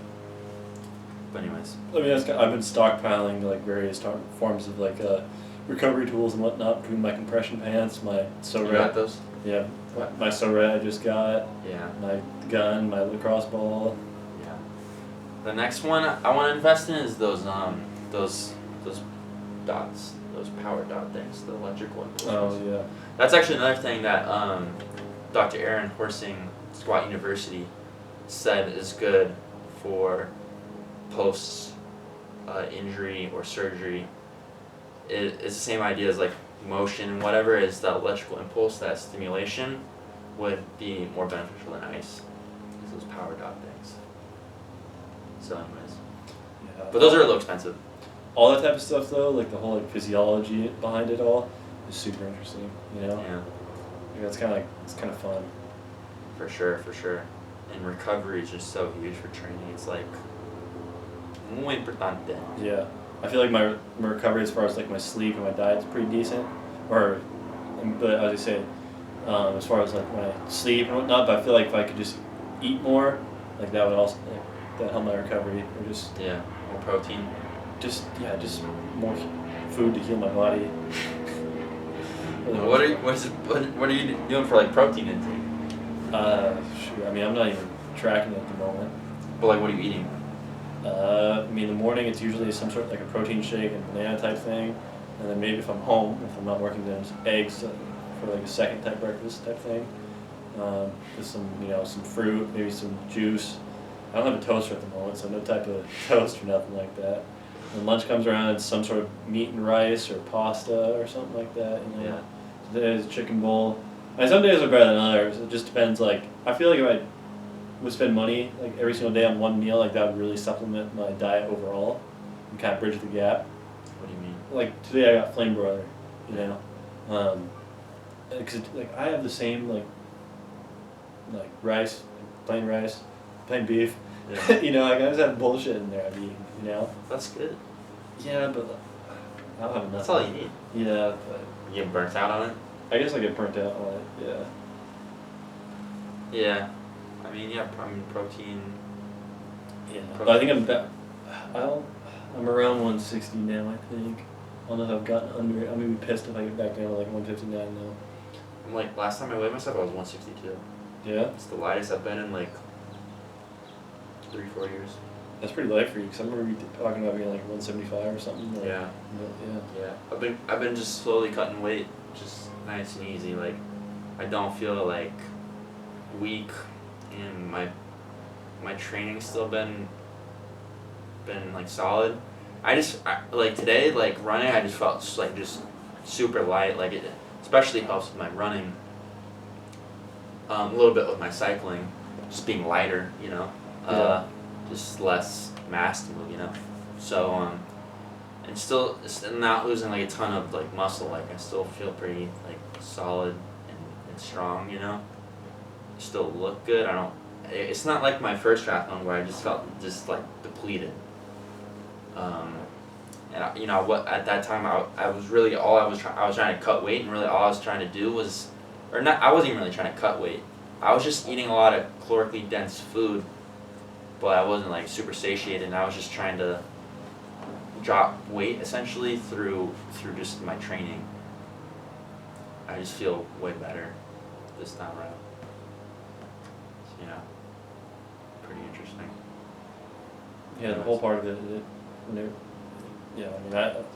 But anyways. Let me ask. I've been stockpiling like various forms of like recovery tools and whatnot, between my compression pants, my SoRed. You got those? Yeah. What? My SoRed I just got. Yeah. My gun, my lacrosse ball. Yeah. The next one I want to invest in is those dots, those power dot things, the electrical impulses. Oh yeah. That's actually another thing that Dr. Aaron Horsing, Squat University, said is good for post injury or surgery. It's the same idea as like motion and whatever, is the electrical impulse, that stimulation would be more beneficial than ice. It's those power dot things. So anyways. Yeah. But those are a little expensive. All that type of stuff though, like the whole like physiology behind it all, is super interesting. You know. Yeah. Like, it's kind of fun. For sure. And recovery is just so huge for training. It's like muy importante. Yeah. I feel like my recovery as far as like my sleep and my diet is pretty decent. But as I say, as far as like when I sleep and whatnot, but I feel like if I could just eat more, like that would also that help my recovery, or just more protein. Just more food to heal my body. What are you doing for like protein intake? I mean, I'm not even tracking it at the moment. But like, what are you eating? I mean, in the morning it's usually some sort of like a protein shake and banana type thing, and then maybe if I'm home, if I'm not working, then eggs for like a second type breakfast type thing. With some some fruit, maybe some juice. I don't have a toaster at the moment, so no type of toast or nothing like that. When lunch comes around, it's some sort of meat and rice or pasta or something like that. Yeah. There's a chicken bowl. And some days are better than others. It just depends. Like, I feel like if I would spend money like every single day on one meal, like that would really supplement my diet overall and kind of bridge the gap. What do you mean? Like today I got flame broiler, because like I have the same like rice, plain beef. Yeah. I just have bullshit in there I've eaten. That's good. Yeah, but I don't have enough. That's all you need. Yeah, but You get burnt out on it? I guess I get burnt out on it. Yeah. Yeah. I mean, protein. Yeah. But I think I'm around 160 now, I think. I don't know if I've gotten under it. I'm going to be pissed if I get back down to like 159 now. I'm like, last time I weighed myself, I was 162. Yeah? It's the lightest I've been in like 3-4 years. That's pretty light for you, because I remember you talking about being like 175 or something. Like, Yeah. Yeah. I've been just slowly cutting weight, just nice and easy. Like, I don't feel like weak, and my training's still been like solid. I like today, like running, I just felt just super light. Like it especially helps with my running. A little bit with my cycling, just being lighter, just less mass to move, So and still not losing like a ton of like muscle. Like I still feel pretty like solid and strong, Still look good. It's not like my first triathlon where I just felt just like depleted. And at that time I was really I was trying to cut weight, and really all I was trying to do was, or not, I wasn't even really trying to cut weight. I was just eating a lot of calorically dense food, but I wasn't like super satiated, and I was just trying to drop weight essentially through just my training. I just feel way better this time around. Pretty interesting. Yeah, the whole part of it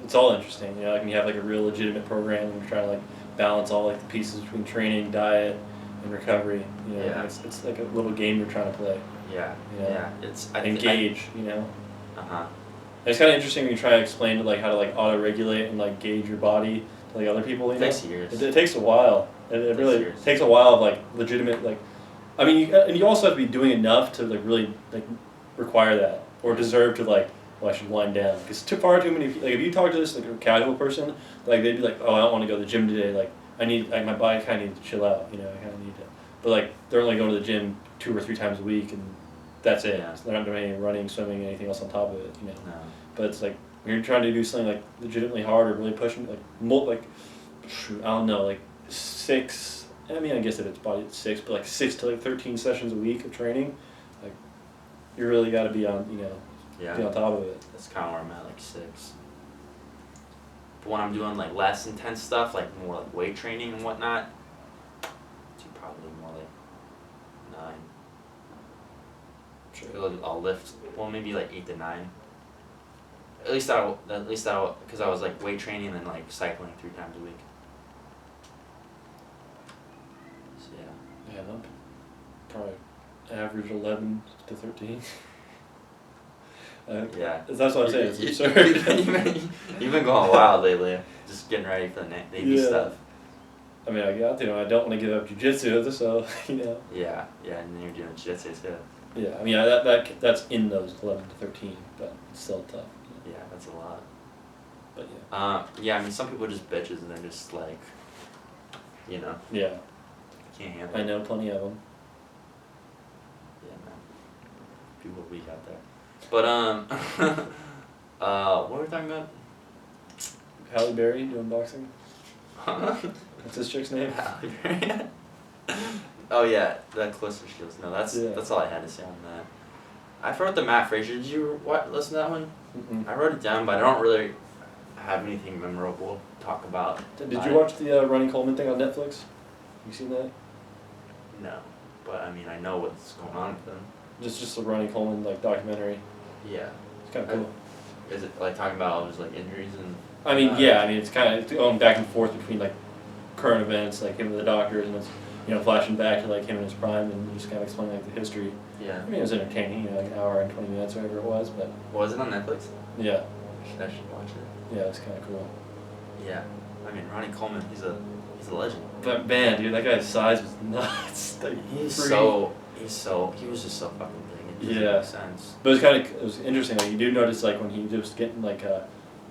it's all interesting. Like when you have like a real legitimate program and you're trying to like balance all like the pieces between training, diet, and recovery. It's like a little game you're trying to play. Yeah. It's engage. Uh-huh. It's kind of interesting when you try to explain to like how to like auto-regulate and like gauge your body to like other people. It takes years. It takes a while. It really takes a while of like legitimate like. I mean, you also have to be doing enough to like really like require that or deserve to like. Well, I should wind down, because far too many. Like if you talk to this like a casual person, like they'd be like, "Oh, I don't want to go to the gym today. Like I need, like my body kind of needs to chill out. I kind of need to." But like they're only going to the gym 2 or 3 times a week, and that's it. Yeah. So they're not doing any running, swimming, anything else on top of it. No. But it's like when you're trying to do something like legitimately hard or really pushing, like I don't know, like 6. I mean, I guess if it's body it's 6, but like 6 to like 13 sessions a week of training, like you really got to be on, be on top of it. That's kind of where I'm at, like 6. But when I'm doing like less intense stuff, like more like weight training and whatnot, it's probably more like 9. Sure. I'll lift, well, maybe like 8 to 9. At least I because I was like weight training and then like cycling 3 times a week. So yeah. Yeah, I'm probably average 11 to 13. Yeah. That's what I'm saying. It's absurd. You've been going wild lately. Just getting ready for the Navy stuff. I mean, I don't want to give up jiu-jitsu, so, Yeah, and then you're doing jiu-jitsu too. Yeah, I mean, that's in those 11 to 13, but it's still tough. Yeah, that's a lot. But yeah, I mean, some people are just bitches and they're just like, Yeah. Can't handle it. I know plenty of them. Yeah, man. People are weak out there. But, What were we talking about? Halle Berry doing boxing. What's this chick's name? Halle Berry. Oh yeah, that Claressa Shields. No, that's all I had to say on that. I wrote the Matt Fraser. Did you listen to that one? Mm-mm. I wrote it down, but I don't really have anything memorable to talk about. Did you watch the Ronnie Coleman thing on Netflix? You seen that? No, but I mean I know what's going on with them. Just the Ronnie Coleman like documentary. Yeah. It's kind of cool. Is it like talking about all his like injuries and? I mean, yeah. I mean, it's kind of going back and forth between like current events, like him and the doctors, and it's flashing back to like him in his prime, and just kind of explaining like the history. Yeah. I mean, it was entertaining, like an hour and 20 minutes, whatever it was, but. Was it on Netflix? Yeah. I should watch it. Yeah, it's kind of cool. Yeah, I mean Ronnie Coleman, he's a legend. But man, dude, that guy's size was nuts. Like, he was just so fucking big. It doesn't make sense. But it was interesting. Like you do notice like when he was getting like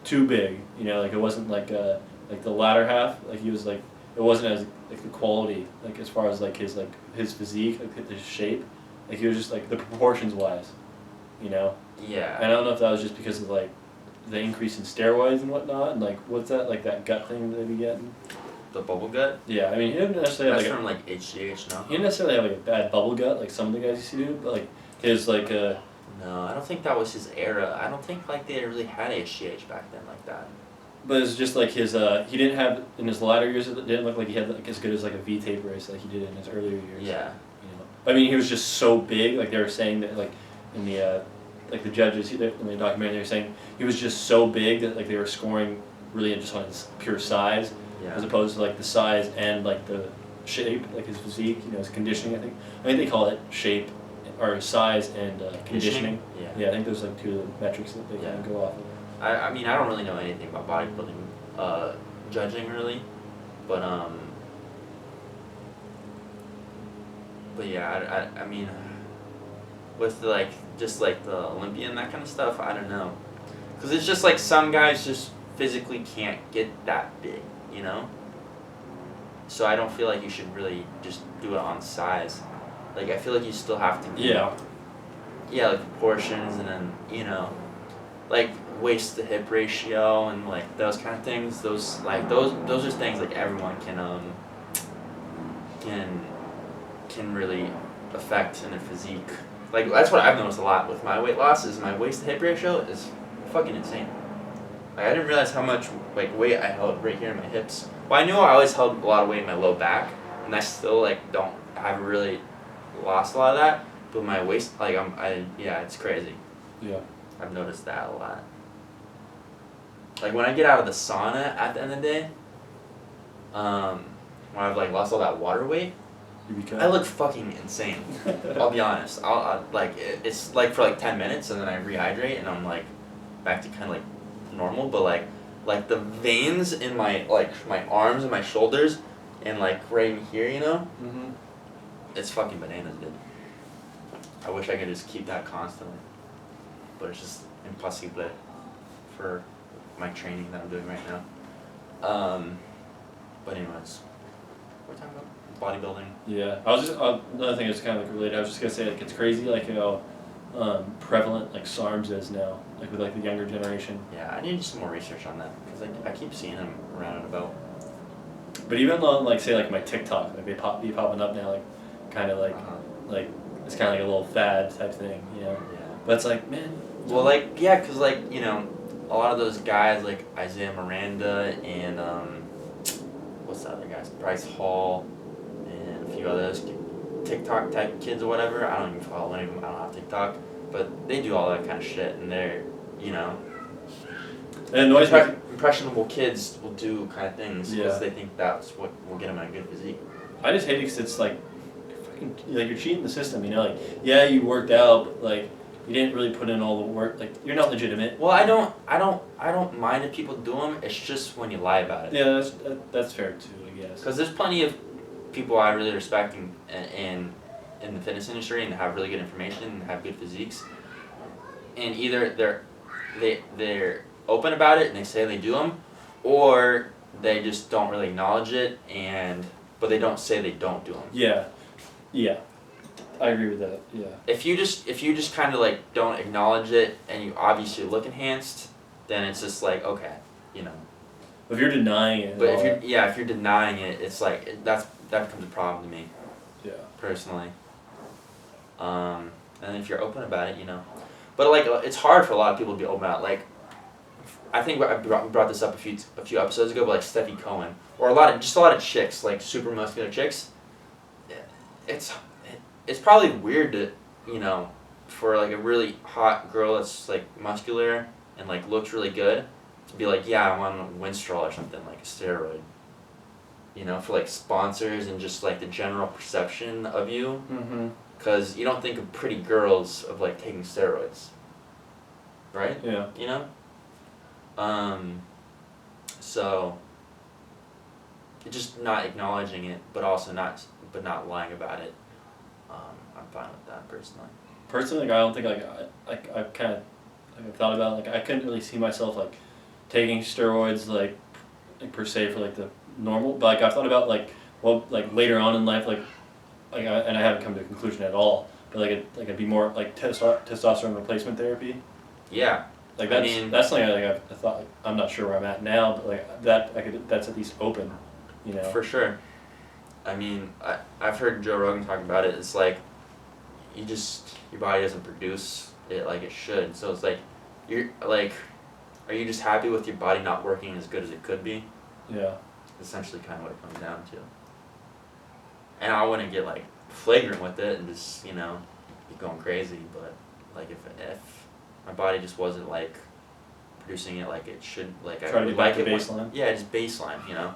too big, like it wasn't like the latter half. Like he was like it wasn't as like the quality like as far as like his physique, like his shape. Like he was just like the proportions wise, Yeah. And I don't know if that was just because of like the increase in steroids and whatnot, and like what's that like that gut thing that they be getting? The bubble gut? Yeah, I mean he didn't necessarily That's have from like HGH, no? He didn't necessarily have like a bad bubble gut like some of the guys used to do, but like his like No, I don't think that was his era. I don't think like they really had HGH back then like that. But it's just like his he didn't have in his latter years. It didn't look like he had like as good as like a V tape race like he did in his earlier years. Yeah. I mean he was just so big. Like they were saying that like in the like the judges in the documentary they were saying he was just so big that like they were scoring really just on his pure size, as opposed to like the size and like the shape, like his physique, his conditioning. I think they call it shape or size and conditioning. Yeah, I think those are like two of the metrics that they kind of go off of. I mean I don't really know anything about bodybuilding judging really, but yeah I mean with like just like the Olympian that kind of stuff I don't know, because it's just like some guys just physically can't get that big, so I don't feel like you should really just do it on size. Like I feel like you still have to like proportions and then like waist to hip ratio and like those kind of things. Those are things like everyone can really affect in their physique. Like that's what I've noticed a lot with my weight loss is my waist to hip ratio is fucking insane. Like I didn't realize how much like weight I held right here in my hips. Well, I knew I always held a lot of weight in my low back, and I still I haven't really lost a lot of that. But my waist, it's crazy. Yeah. I've noticed that a lot. Like when I get out of the sauna at the end of the day, when I've like lost all that water weight, I look fucking insane. I'll be honest. It's like for like 10 minutes and then I rehydrate and I'm like back to kind of like normal, but like the veins in my my arms and my shoulders and like right in here, Mm-hmm. It's fucking bananas, dude. I wish I could just keep that constantly, but it's just impossible for my training that I'm doing right now. But anyways, what are we talking about? Bodybuilding. Yeah, I was just another thing that's kind of like related. I was just gonna say like it's crazy like how prevalent like SARMs is now, like with like the younger generation. Yeah, I need some more research on that because I keep seeing them around and about. But even on like say like my TikTok, like they be popping up now, like kind of like like it's kind of like a little fad type thing, Yeah. But it's like man. Well, because a lot of those guys like Isaiah Miranda and what's the other guys? Bryce Hall and a few others, TikTok type kids or whatever. I don't even follow any of them. I don't have TikTok, but they do all that kind of shit, and they're It annoys me. Impressionable kids will do kind of things because Yeah. they think that's what will get them a good physique. I just hate it because it's like, you're cheating the system, you worked out, but like, you didn't really put in all the work, like, you're not legitimate. Well, I don't mind if people do them, it's just when you lie about it. Yeah, that's fair too, I guess. Because there's plenty of people I really respect in the fitness industry and have really good information and have good physiques. And either they're open about it and they say they do them, or they just don't really acknowledge it but they don't say they don't do them. Yeah, I agree with that. Yeah. If you just kind of like don't acknowledge it and you obviously look enhanced, then it's just like, okay, you know. If you're denying it. But if you're denying it, it's like that becomes a problem to me. Yeah. Personally. And if you're open about it, you know. But like it's hard for a lot of people to be open about it. Like I think we brought this up a few episodes ago, but like Steffi Cohen or a lot of chicks, like super muscular chicks. It's probably weird to, you know, for like a really hot girl that's like muscular and like looks really good to be like, yeah, I'm on Winstrol or something, like a steroid. You know, for like sponsors and just like the general perception of you. Mm-hmm. Because you don't think of pretty girls of like taking steroids. Right? Yeah. You know? So just not acknowledging it, but also not lying about it. I'm fine with that personally. Personally, like, I don't think I've kind of I've thought about it, like I couldn't really see myself like taking steroids like per se for like the normal, but like I've thought about like later on in life and I haven't come to a conclusion at all, but it'd be more like testosterone replacement therapy. Yeah. Like that's something I thought. I'm not sure where I'm at now, but like that's at least open, you know. For sure. I mean, I've heard Joe Rogan talk about it. It's like your body doesn't produce it like it should. So it's like are you just happy with your body not working as good as it could be? Yeah. Essentially, kind of what it comes down to. And I wouldn't get like flagrant with it and just, you know, be going crazy, but like if my body just wasn't like producing it like it should, like try I would to like get it. baseline. Yeah, just baseline, you know.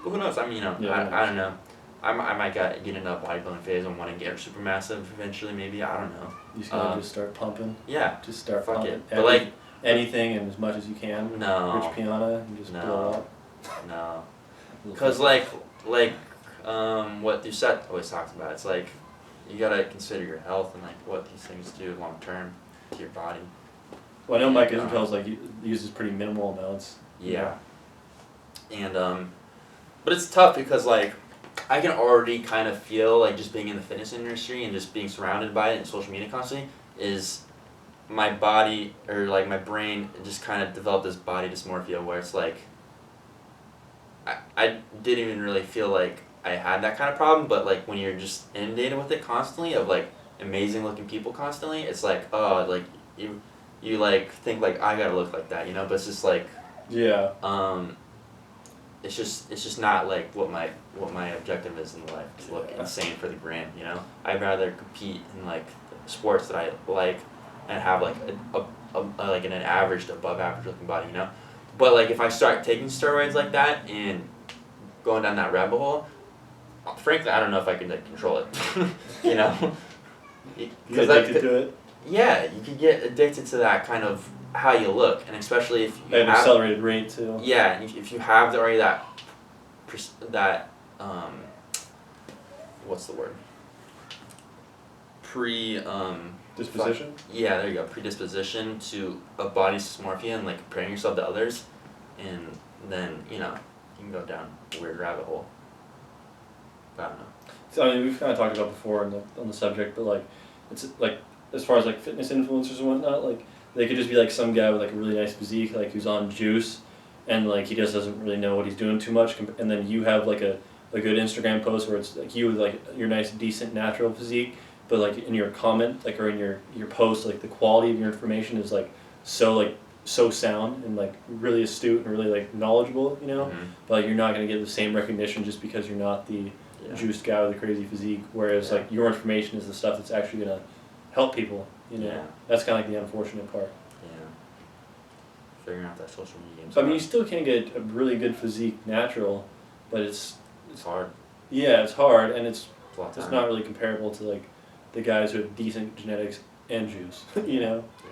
But who knows? I mean, you know, yeah, I don't know. I might get into a bodybuilding phase and want to get super massive eventually. Maybe, I don't know. You just gotta just start pumping. Yeah. Just start fuck pumping. it. But like anything and as much as you can. No. Rich Piana and just blow up. No. Because what Doucette always talks about, it's like you gotta consider your health and like what these things do long term to your body. Well, I know Mike Isbell's like uses pretty minimal amounts. Yeah. And but it's tough because like I can already kind of feel like just being in the fitness industry and just being surrounded by it and social media constantly is my body or like my brain just kind of developed this body dysmorphia where it's like I didn't even really feel like I had that kind of problem, but like when you're just inundated with it constantly of like amazing looking people constantly, it's like, oh, like you like think like I gotta look like that, you know, but it's just like yeah. It's just not like what my objective is in life, to look insane for the gram, you know. I'd rather compete in like sports that I like and have like like an average to above average looking body, you know. But like if I start taking steroids like that and going down that rabbit hole, frankly I don't know if I can like control it, you know. You get addicted to it. Yeah, you could get addicted to that kind of how you look, and especially if you have an accelerated rate too. Yeah, and if you have already that what's the word? Disposition? Yeah, there you go. Predisposition to a body dysmorphia and like comparing yourself to others, and then you know you can go down a weird rabbit hole. I don't know. So, I mean, we've kind of talked about before on the subject, but like it's like as far as like fitness influencers and whatnot, like they could just be like some guy with like a really nice physique, like who's on juice, and like he just doesn't really know what he's doing too much, and then you have like a good Instagram post where it's like you with like your nice decent natural physique, but like in your comment like or in your post like the quality of your information is like so sound and like really astute and really like knowledgeable, you know, Mm-hmm. but like, you're not gonna get the same recognition just because you're not the juiced guy with a crazy physique, whereas like your information is the stuff that's actually gonna help people, you know. Yeah. That's kind of like the unfortunate part. Yeah. Figuring out that social media. So I mean, you still can get a really good physique natural, but it's hard. Yeah, it's hard, and it's not really comparable to like the guys who have decent genetics and juice, you know. Yeah.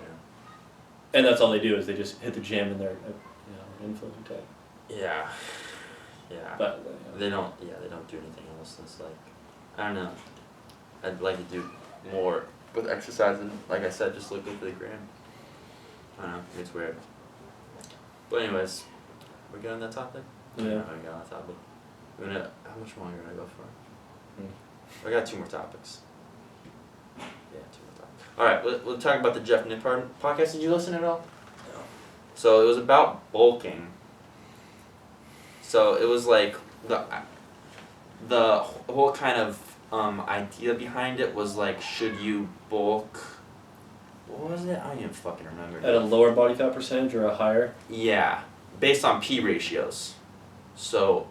And that's all they do is they just hit the gym and they're influencer type. Yeah. Yeah. But they don't do anything else. It's like I don't know. I'd like to do more with exercise and like I said, just look good for the gram. I don't know, it's weird. But anyways, we're good on that topic? Yeah. We're good on that topic. How much longer are we gonna go for? I got 2 more topics. Yeah, 2 more topics. Alright, we'll talk about the Jeff Nippard podcast. Did you listen at all? No. So it was about bulking. So it was like the whole kind of idea behind it was like, should you bulk? What was it? I don't even fucking remember. At a lower body fat percentage or a higher? Yeah, based on P ratios. So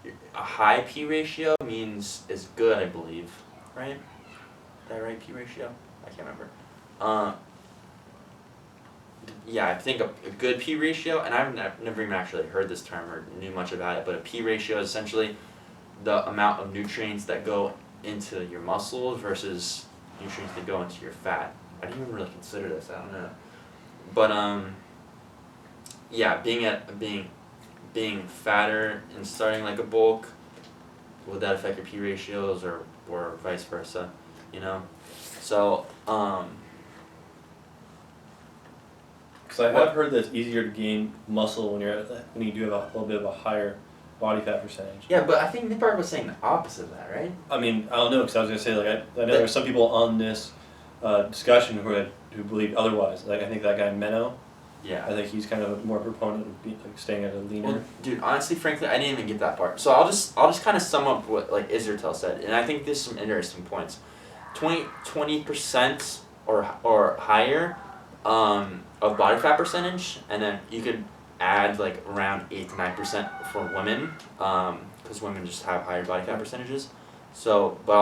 a high P ratio means is good, I believe. Right? Is that right? P ratio? I can't remember. Yeah, I think a good P ratio, and I've never even actually heard this term or knew much about it, but a P ratio is essentially the amount of nutrients that go into your muscles versus nutrients that go into your fat. I didn't even really consider this, I don't know. But yeah, being fatter and starting like a bulk, would that affect your P ratios or vice versa, you know? So, because I have heard that it's easier to gain muscle when you do have a little bit of a higher body fat percentage. Yeah, but I think Nippard was saying the opposite of that, right? I mean, I don't know, because I was going to say, like, I know there's some people on this discussion who believe otherwise. Like, I think that guy Menno, yeah, I think he's kind of a more proponent of staying at a leaner. Well, dude, honestly, frankly, I didn't even get that part. So I'll just kind of sum up what like Israel said, and I think there's some interesting points. 20% or higher of body fat percentage, and then you could add like around 8 to 9% for women, because women just have higher body fat percentages. So, but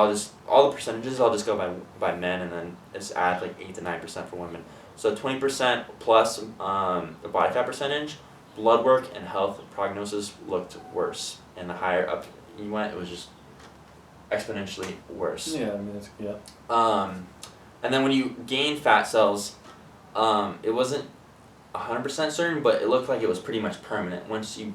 all the percentages I'll just go by men, and then just add like 8 to 9% for women. So 20% plus the body fat percentage, blood work and health prognosis looked worse, and the higher up you went, it was just exponentially worse. Yeah, I mean, yeah. And then when you gain fat cells, it wasn't 100% certain, but it looked like it was pretty much permanent. Once you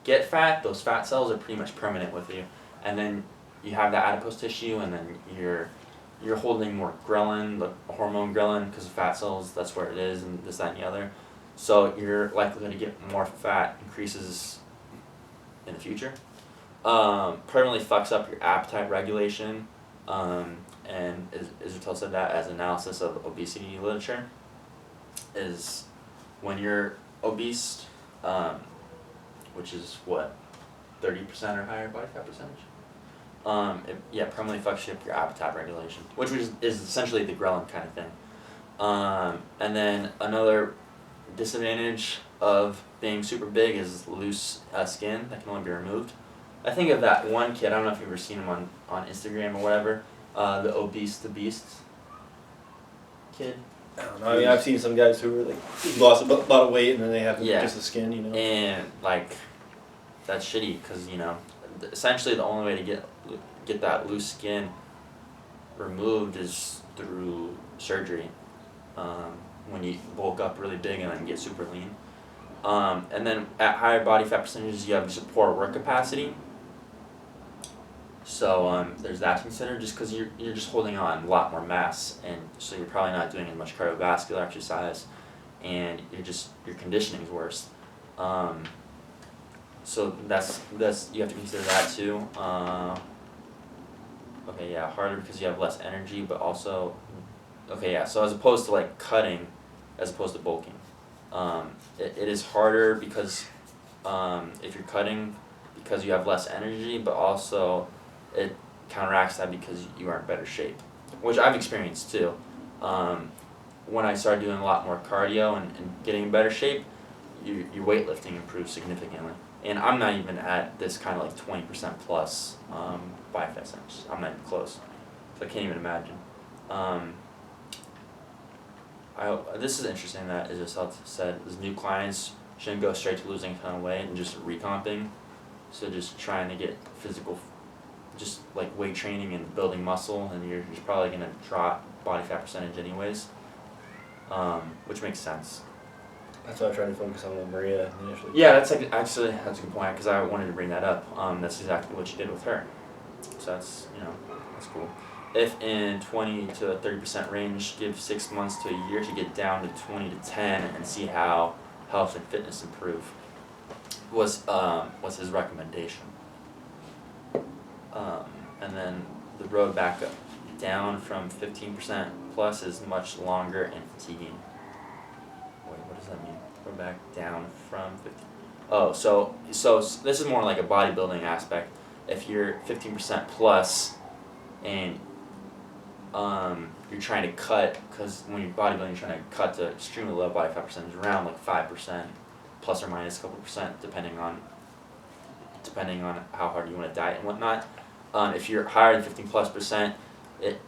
get fat, those fat cells are pretty much permanent with you, and then you have that adipose tissue, and then you're holding more ghrelin, the hormone ghrelin, because of fat cells, that's where it is, and this, that, and the other. So your likelihood to get more fat increases in the future. Permanently fucks up your appetite regulation, and Israel said that as analysis of obesity literature, is when you're obese, which is what, 30% or higher body fat percentage? It permanently fucks up your appetite regulation, which is essentially the ghrelin kind of thing. And then another disadvantage of being super big is loose skin that can only be removed. I think of that one kid, I don't know if you've ever seen him on Instagram or whatever, the obese the beast kid. I don't know. I mean, I've seen some guys who were like lost a lot of weight and then they have just the skin, you know. And like, that's shitty because essentially the only way to get that loose skin removed is through surgery. When you bulk up really big and then get super lean. And then at higher body fat percentages, you have just poor work capacity. So there's that to consider, just because you're just holding on a lot more mass, and so you're probably not doing as much cardiovascular exercise, and your conditioning is worse. So that's you have to consider that too. Harder because you have less energy, but also, so as opposed to like cutting, as opposed to bulking, it is harder because if you're cutting, because you have less energy, but also it counteracts that because you are in better shape, which I've experienced too. When I started doing a lot more cardio and getting in better shape, your weightlifting improves significantly. And I'm not even at this kind of like 20% plus body fat percentage. I'm not even close. So I can't even imagine. This is interesting that Israel said his new clients shouldn't go straight to losing a ton of weight and just recomping. So just trying to get physical, just like weight training and building muscle, and you're just probably going to drop body fat percentage anyways, which makes sense. That's why I tried to focus on what Maria initially. Yeah, that's a good point, because I wanted to bring that up. That's exactly what you did with her. So that's cool. If in 20 to 30% range, give 6 months to a year to get down to 20 to 10 and see how health and fitness improve. Was his recommendation. And then the road back up down from 15% plus is much longer and fatiguing. Wait, what does that mean? come back down from 15. Oh, so this is more like a bodybuilding aspect. If you're 15% plus, and you're trying to cut, because when you're bodybuilding, you're trying to cut to extremely low body fat percentage, around like 5%, plus or minus a couple percent, depending on how hard you want to diet and whatnot. If you're higher than 15+%, it's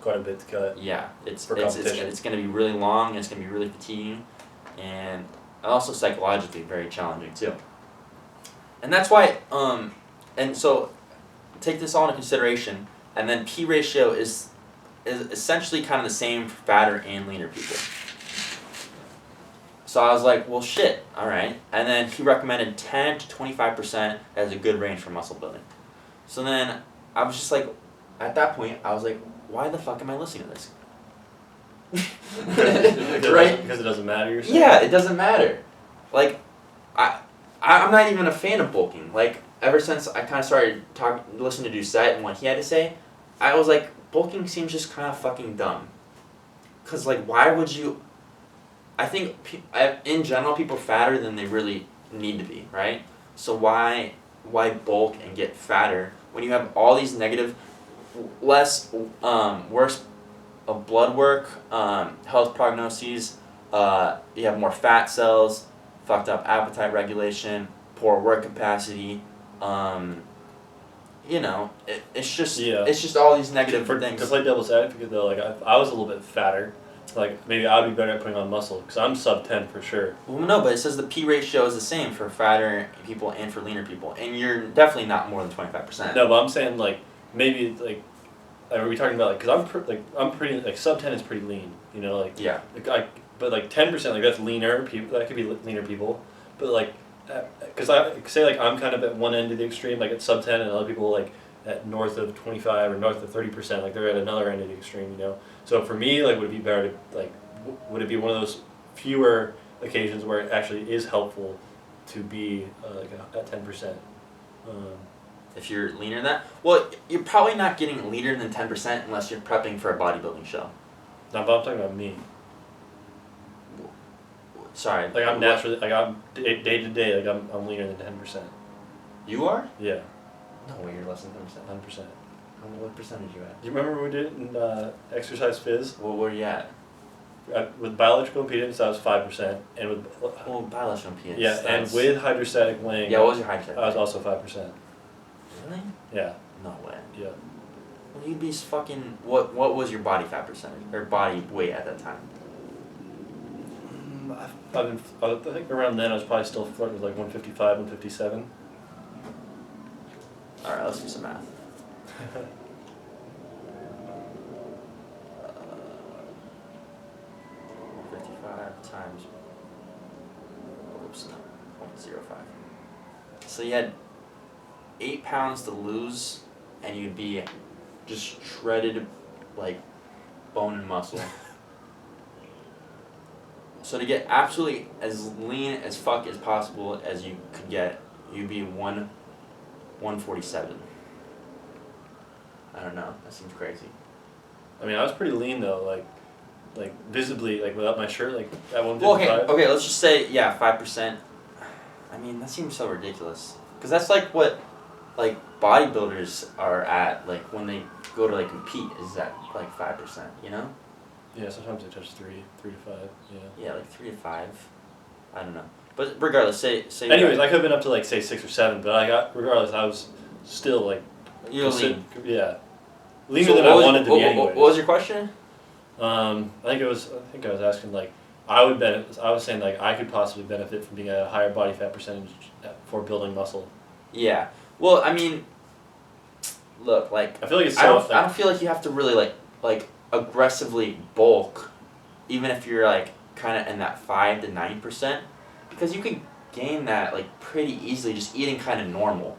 quite a bit to cut. Yeah, it's going to be really long, and it's going to be really fatiguing, and also psychologically very challenging too. And that's why, and so take this all into consideration, and then P ratio is essentially kind of the same for fatter and leaner people. So I was like, well, shit, all right. And then he recommended 10 to 25% as a good range for muscle building. So then I was just like, at that point, I was like, why the fuck am I listening to this? Right? Because it doesn't matter, you're saying? Yeah, it doesn't matter. Like, I'm not even a fan of bulking. Like, ever since I kind of started listening to Doucette and what he had to say, I was like, bulking seems just kind of fucking dumb. Because, like, why would you... I think, in general, people are fatter than they really need to be, right? So why bulk and get fatter when you have all these negative, worse blood work, health prognoses, you have more fat cells, fucked up appetite regulation, poor work capacity, it's just all these negative things. To play devil's advocate though, like if I was a little bit fatter, like maybe I'd be better at putting on muscle because I'm sub 10 for sure. Well, no, but it says the P ratio is the same for fatter people and for leaner people, and you're definitely not more than 25%. No, but I'm saying like maybe like are we talking about like because I'm pretty like sub 10 is pretty lean, you know, like yeah. But like 10% like that's leaner people, that could be leaner people, but like because I say like I'm kind of at one end of the extreme, like at sub 10, and other people like at north of 25 or north of 30%, like they're at another end of the extreme, you know. So for me, like, would it be better to like, would it be one of those fewer occasions where it actually is helpful to be like at 10%? If you're leaner than that, well, you're probably not getting leaner than 10% unless you're prepping for a bodybuilding show. No, but I'm talking about me. Sorry. Like I'm naturally, like I'm day to day, like I'm leaner than 10%. You are? Yeah. No way, you're less than 10%. 10%. What percentage are you at? Do you remember when we did it in exercise phys? Well, where are you at? With biological impedance, I was 5%, and with biological impedance. Yeah, and with hydrostatic weighing. Yeah, what was your hydrostatic? I was also 5%. Really? Yeah. No way. Yeah. Well, you'd be fucking. What was your body fat percentage or body weight at that time? I think around then I was probably still flirting with like 155, 157. All right, let's do some math. 55 times. Oops, no, 0.05. So you had 8 pounds to lose, and you'd be just shredded like bone and muscle. So to get absolutely as lean as fuck as possible as you could get, you'd be 147. I don't know. That seems crazy. I mean, I was pretty lean though, like visibly, like without my shirt, like at 155. Okay, let's just say 5%. I mean, that seems so ridiculous. Cause that's like what, like bodybuilders are at, like when they go to like compete, is at like 5%. You know? Yeah, sometimes they touch 3 to 5. Yeah. Yeah, like 3 to 5. I don't know. But regardless, say. Anyways, I could have been up to like say 6 or 7, but regardless, I was still like. You're lean. Yeah. Leaner than I wanted to be anyway. What was your question? I think I was asking like I was saying like I could possibly benefit from being at a higher body fat percentage for building muscle. Yeah. Well, I mean, look, like I feel like it's I don't feel like you have to really like aggressively bulk, even if you're like kind of in that 5 to 9%, because you could gain that like pretty easily just eating kind of normal,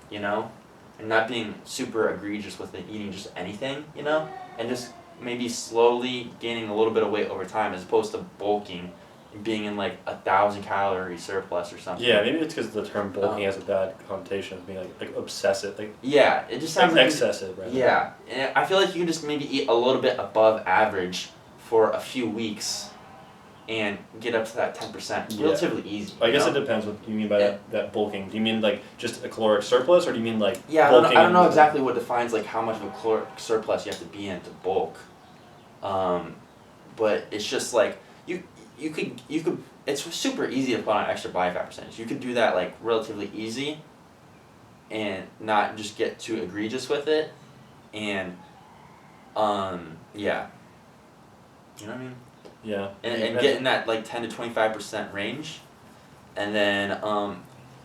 you know. And not being super egregious with it, eating just anything, you know? And just maybe slowly gaining a little bit of weight over time as opposed to bulking and being in like 1,000 calorie surplus or something. Yeah, maybe it's because the term bulking has a bad connotation of being like obsessive. Like, yeah, it just sounds like excessive, right? Yeah, and I feel like you can just maybe eat a little bit above average for a few weeks and get up to that 10% relatively easy. I guess it depends what you mean by that bulking. Do you mean like just a caloric surplus, or do you mean like bulking? I don't know exactly what defines like how much of a caloric surplus you have to be in to bulk. But it's just like you could it's super easy to put on extra body fat percentage. You could do that like relatively easy and not just get too egregious with it. And yeah. You know what I mean? Yeah. And get in that like 10 to 25% range. And then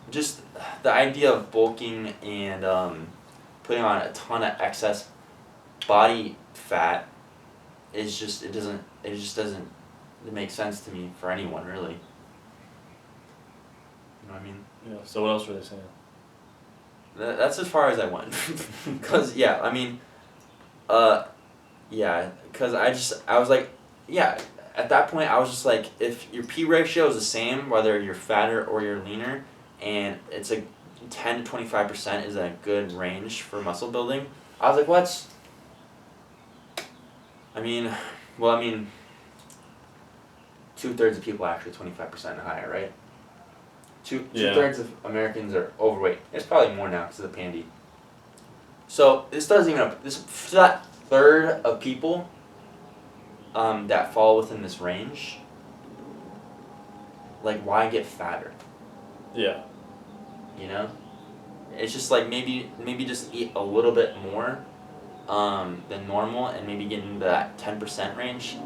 just the idea of bulking and putting on a ton of excess body fat is just it just doesn't make sense to me for anyone really. You know what I mean? Yeah. So what else were they saying? That's as far as I went. Cause I was like, at that point I was just like, if your P ratio is the same, whether you're fatter or you're leaner, and it's like 10 to 25% is a good range for muscle building, I was like, what's... I mean, 2/3 of people are actually 25% and higher, right? Two-thirds of Americans are overweight. It's probably more now because of the pandy. So this doesn't even... For that third of people that fall within this range, like, why get fatter? Yeah. You know? It's just like maybe just eat a little bit more than normal and maybe get into that 10% range.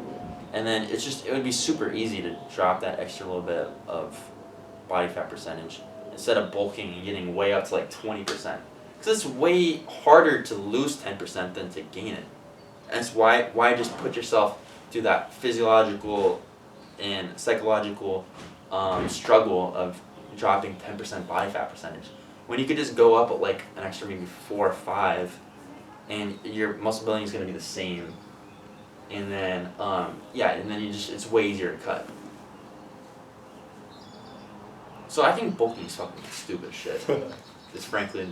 And then it would be super easy to drop that extra little bit of body fat percentage instead of bulking and getting way up to like 20%. Because it's way harder to lose 10% than to gain it. And it's why just put yourself through that physiological and psychological struggle of dropping 10% body fat percentage when you could just go up at like an extra maybe 4 or 5 and your muscle building is going to be the same, and then it's way easier to cut. So I think bulking is fucking stupid shit. It's frankly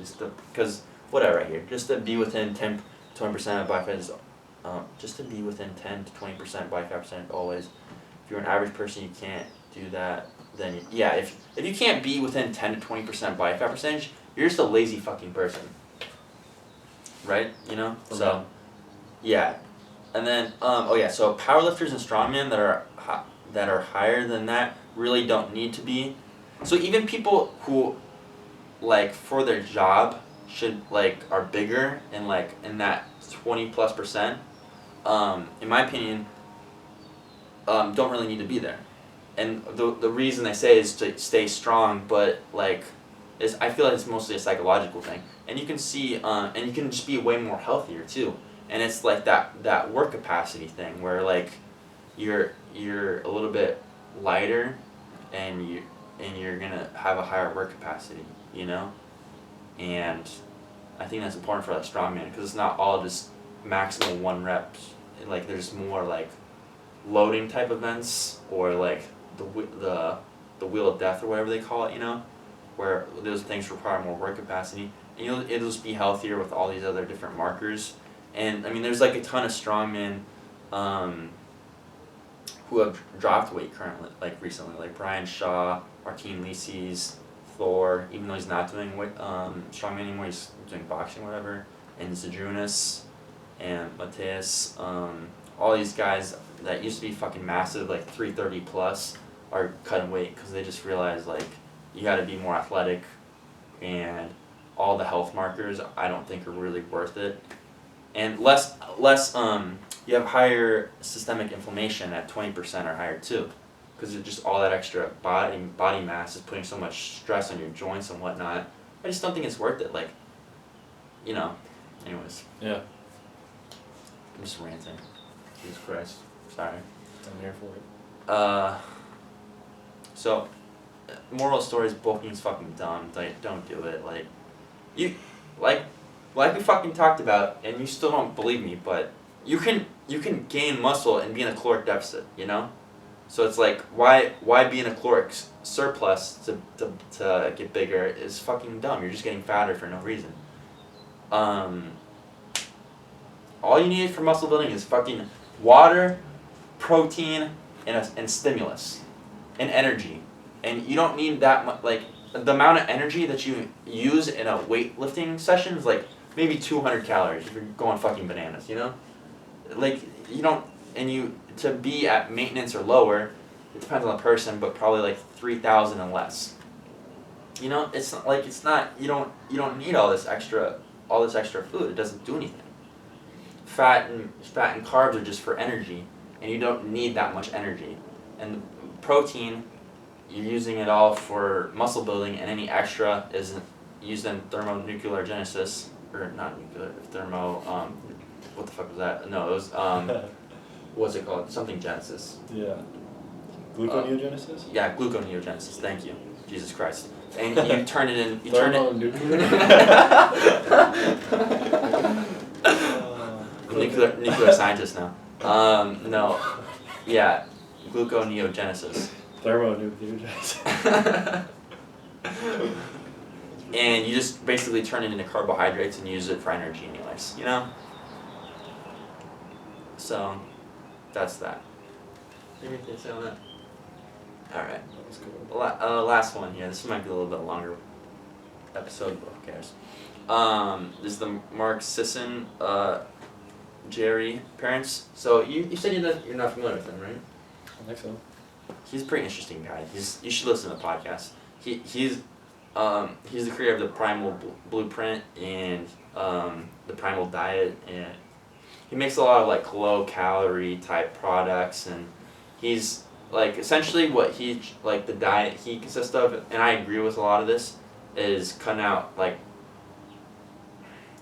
because whatever right here, just to be within 10 to 20% of body fat is just to be within 10 to 20% body fat percent always. If you're an average person, you can't do that. Then if you can't be within 10 to 20% body fat percentage, you're just a lazy fucking person. Right? You know? Okay. So, yeah. And then, so powerlifters and strongmen that are higher than that really don't need to be. So even people who, like, for their job should, like, are bigger and, like, in that 20+%, in my opinion, don't really need to be there. And the reason they say is to stay strong, but, like, I feel like it's mostly a psychological thing. And you can see, and you can just be way more healthier too. And it's like that work capacity thing where like you're a little bit lighter, and you're gonna have a higher work capacity, you know. And I think that's important for like strongman because it's not all just maximum 1 reps. Like there's more like loading type events or like the wheel of death or whatever they call it, you know, where those things require more work capacity. And it'll just be healthier with all these other different markers. And I mean, there's like a ton of strongmen who have dropped weight recently, like Brian Shaw, Martin Lises, Thor, even though he's not doing strongman anymore, he's doing boxing or whatever, and Zydrunas and Mateus, all these guys that used to be fucking massive, like 330 plus, are cutting weight because they just realize like you got to be more athletic, and all the health markers I don't think are really worth it. And less you have higher systemic inflammation at 20% or higher too, because it's just all that extra body mass is putting so much stress on your joints and whatnot. I just don't think it's worth it. Like, you know. Anyways. Yeah. I'm just ranting. Jesus Christ. Sorry. I'm here for it. So, moral of the story is bulking's fucking dumb. Like, don't do it. Like, like we fucking talked about, and you still don't believe me, but you can gain muscle and be in a caloric deficit, you know? So it's like, why be in a caloric surplus to get bigger is fucking dumb. You're just getting fatter for no reason. All you need for muscle building is fucking water, protein, and stimulus, and energy, and you don't need that much. Like the amount of energy that you use in a weightlifting session is like maybe 200 calories if you're going fucking bananas. You know, like you don't, and you to be at maintenance or lower, it depends on the person, but probably like 3,000 and less. You know, it's not like you don't need all this extra food. It doesn't do anything. Fat and carbs are just for energy, and you don't need that much energy. And protein, you're using it all for muscle building, and any extra is used in thermonuclear genesis, or not nuclear, what the fuck was that? No, it was what's it called? Something genesis. Yeah. Gluconeogenesis? Yeah, gluconeogenesis. Thank you, Jesus Christ. And you turn it in. Nuclear scientist now. No. Yeah. Gluconeogenesis. Thermonucleogenesis. And you just basically turn it into carbohydrates and use it for energy anyways, you know? So, that's that. Anything to say on that? Alright. That was cool. Last one here. This might be a little bit longer episode, but who cares? This is the Mark Sisson, Jerry parents. So you said you're not familiar with him, right? I think so. He's a pretty interesting guy. You should listen to the podcast. He's the creator of the Primal Blueprint and the Primal Diet, and he makes a lot of like low calorie type products, and he's like essentially what he like the diet he consists of, and I agree with a lot of this, is cutting out like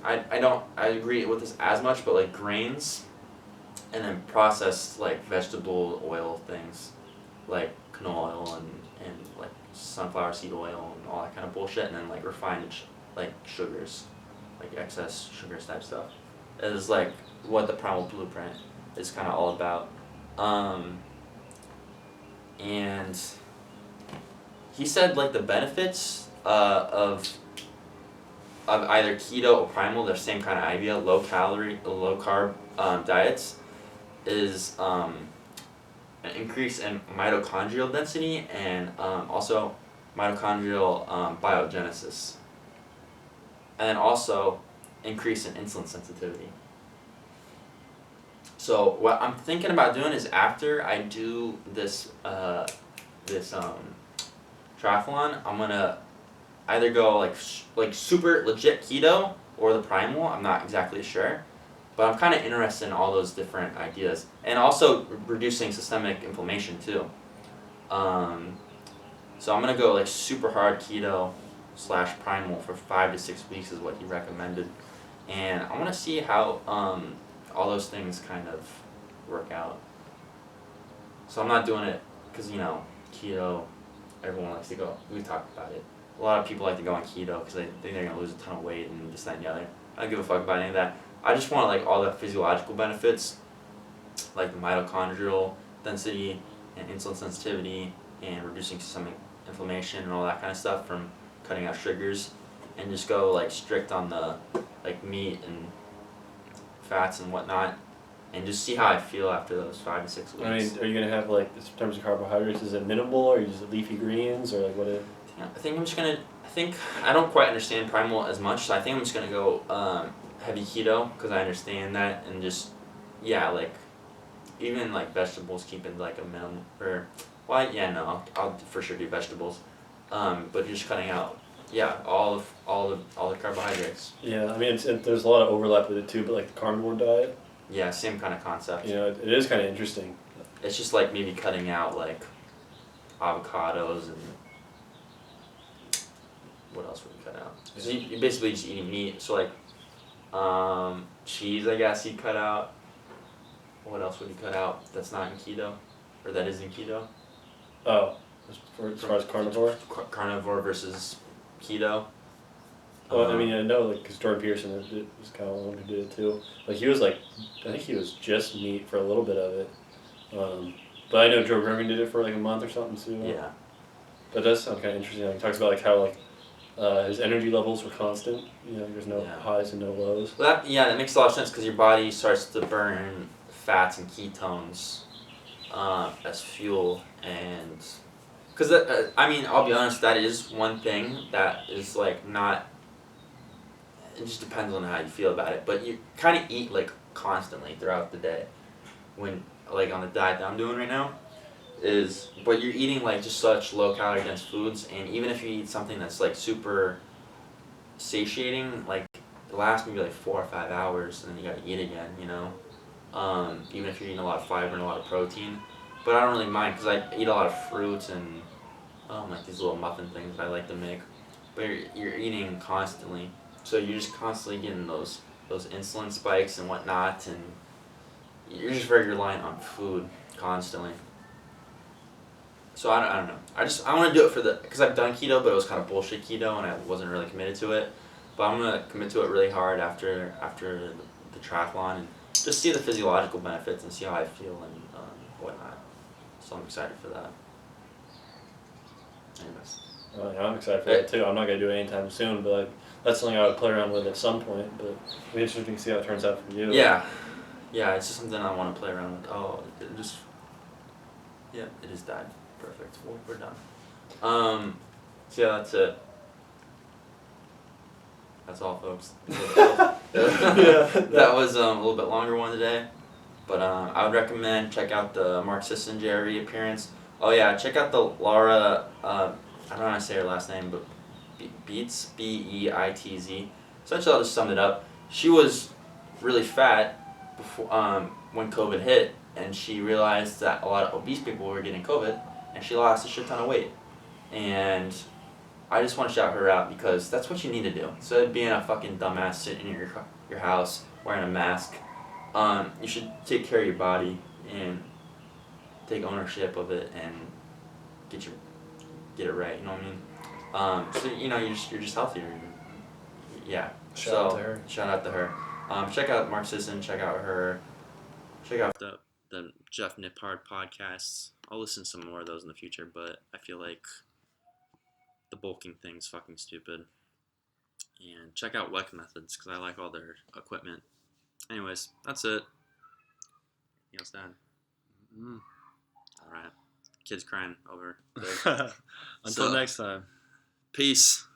I agree with this as much, but like grains, and then processed like vegetable oil things, like canola oil and like sunflower seed oil and all that kind of bullshit, and then like refined like sugars, like excess sugars type stuff, is like what the Primal Blueprint is kind of all about. And he said like the benefits of either keto or primal, they're same kind of idea, low calorie, low carb diets, is an increase in mitochondrial density and also mitochondrial biogenesis, and also increase in insulin sensitivity. So what I'm thinking about doing is after I do this triathlon, I'm gonna either go like super legit keto or the primal. I'm not exactly sure, but I'm kind of interested in all those different ideas, and also reducing systemic inflammation too. So I'm gonna go like super hard keto / primal for 5 to 6 weeks is what he recommended, and I want to see how all those things kind of work out. So I'm not doing it because, you know, keto, everyone likes to go, we've talked about it. A lot of people like to go on keto because they think they're going to lose a ton of weight and this, that, and the other. I don't give a fuck about any of that. I just want like all the physiological benefits, like the mitochondrial density and insulin sensitivity and reducing systemic inflammation and all that kind of stuff from cutting out sugars, and just go like strict on the like meat and fats and whatnot, and just see how I feel after those 5 to 6 weeks. I mean, are you gonna have like in terms of carbohydrates? Is it minimal, or is it leafy greens, or like what? I think I'm just gonna. I don't quite understand primal as much, so I think I'm just gonna go heavy keto because I understand that, and just like even like vegetables, keeping like a minimum or I'll for sure do vegetables, but just cutting out all the carbohydrates. Yeah, I mean there's a lot of overlap with it too, but like the carnivore diet. Yeah, same kind of concept. You know, it is kind of interesting. It's just like maybe cutting out like avocados and what else would you cut out? So you're basically just eating meat. So like cheese, I guess you'd cut out. What else would you cut out that's not in keto, or that is in keto? Oh, as far as carnivore. Carnivore versus keto. Well, I mean, I know, like, because Jordan Peterson was kind of one who did it too. Like, he was like, I think he was just meat for a little bit of it. But I know Joe Rogan did it for like a month or something too. Yeah. But that does sound kind of interesting. Like, he talks about like how like his energy levels were constant. You know, there's no highs and no lows. Well, that makes a lot of sense because your body starts to burn fats and ketones as fuel. And because I mean, I'll be honest, that is one thing that is like not. It just depends on how you feel about it, but you kind of eat like constantly throughout the day. When like on the diet that I'm doing right now, but you're eating like just such low calorie dense foods, and even if you eat something that's like super satiating, like it lasts maybe like 4 or 5 hours, and then you gotta eat again, you know. Even if you're eating a lot of fiber and a lot of protein, but I don't really mind because I eat a lot of fruits and like these little muffin things that I like to make. But you're eating constantly, so you're just constantly getting those insulin spikes and whatnot, and you're just very reliant on food constantly. So I don't know. I want to do it because I've done keto, but it was kind of bullshit keto, and I wasn't really committed to it. But I'm gonna commit to it really hard after the triathlon, and just see the physiological benefits and see how I feel and whatnot. So I'm excited for that. Anyways. Well, yeah, I'm excited for that too. I'm not gonna do it anytime soon, but that's something I would play around with at some point. But it'll be interesting to see how it turns out for you. Yeah, it's just something I want to play around with. Oh, it just. Yeah, it just died. Perfect. We're done. So yeah, that's it. That's all, folks. That was a little bit longer one today, but I would recommend check out the Mark Sisson JRE appearance. Oh yeah, check out the Laura. I don't know how to say her last name, but Beitz, Beitz. Essentially, I'll just sum it up. She was really fat before when COVID hit, and she realized that a lot of obese people were getting COVID, and she lost a shit ton of weight. And I just want to shout her out because that's what you need to do. Instead of being a fucking dumbass sitting in your house wearing a mask, you should take care of your body and take ownership of it and get it right. You know what I mean? So you know you're just healthier. Yeah. Shout out to her. Check out Mark Sisson. Check out the Jeff Nippard podcasts. I'll listen to some more of those in the future, but I feel like the bulking thing's fucking stupid. And check out Weck Methods because I like all their equipment. Anyways, that's it. Anything else to add? All right. Kids crying over there. Until next time. Peace.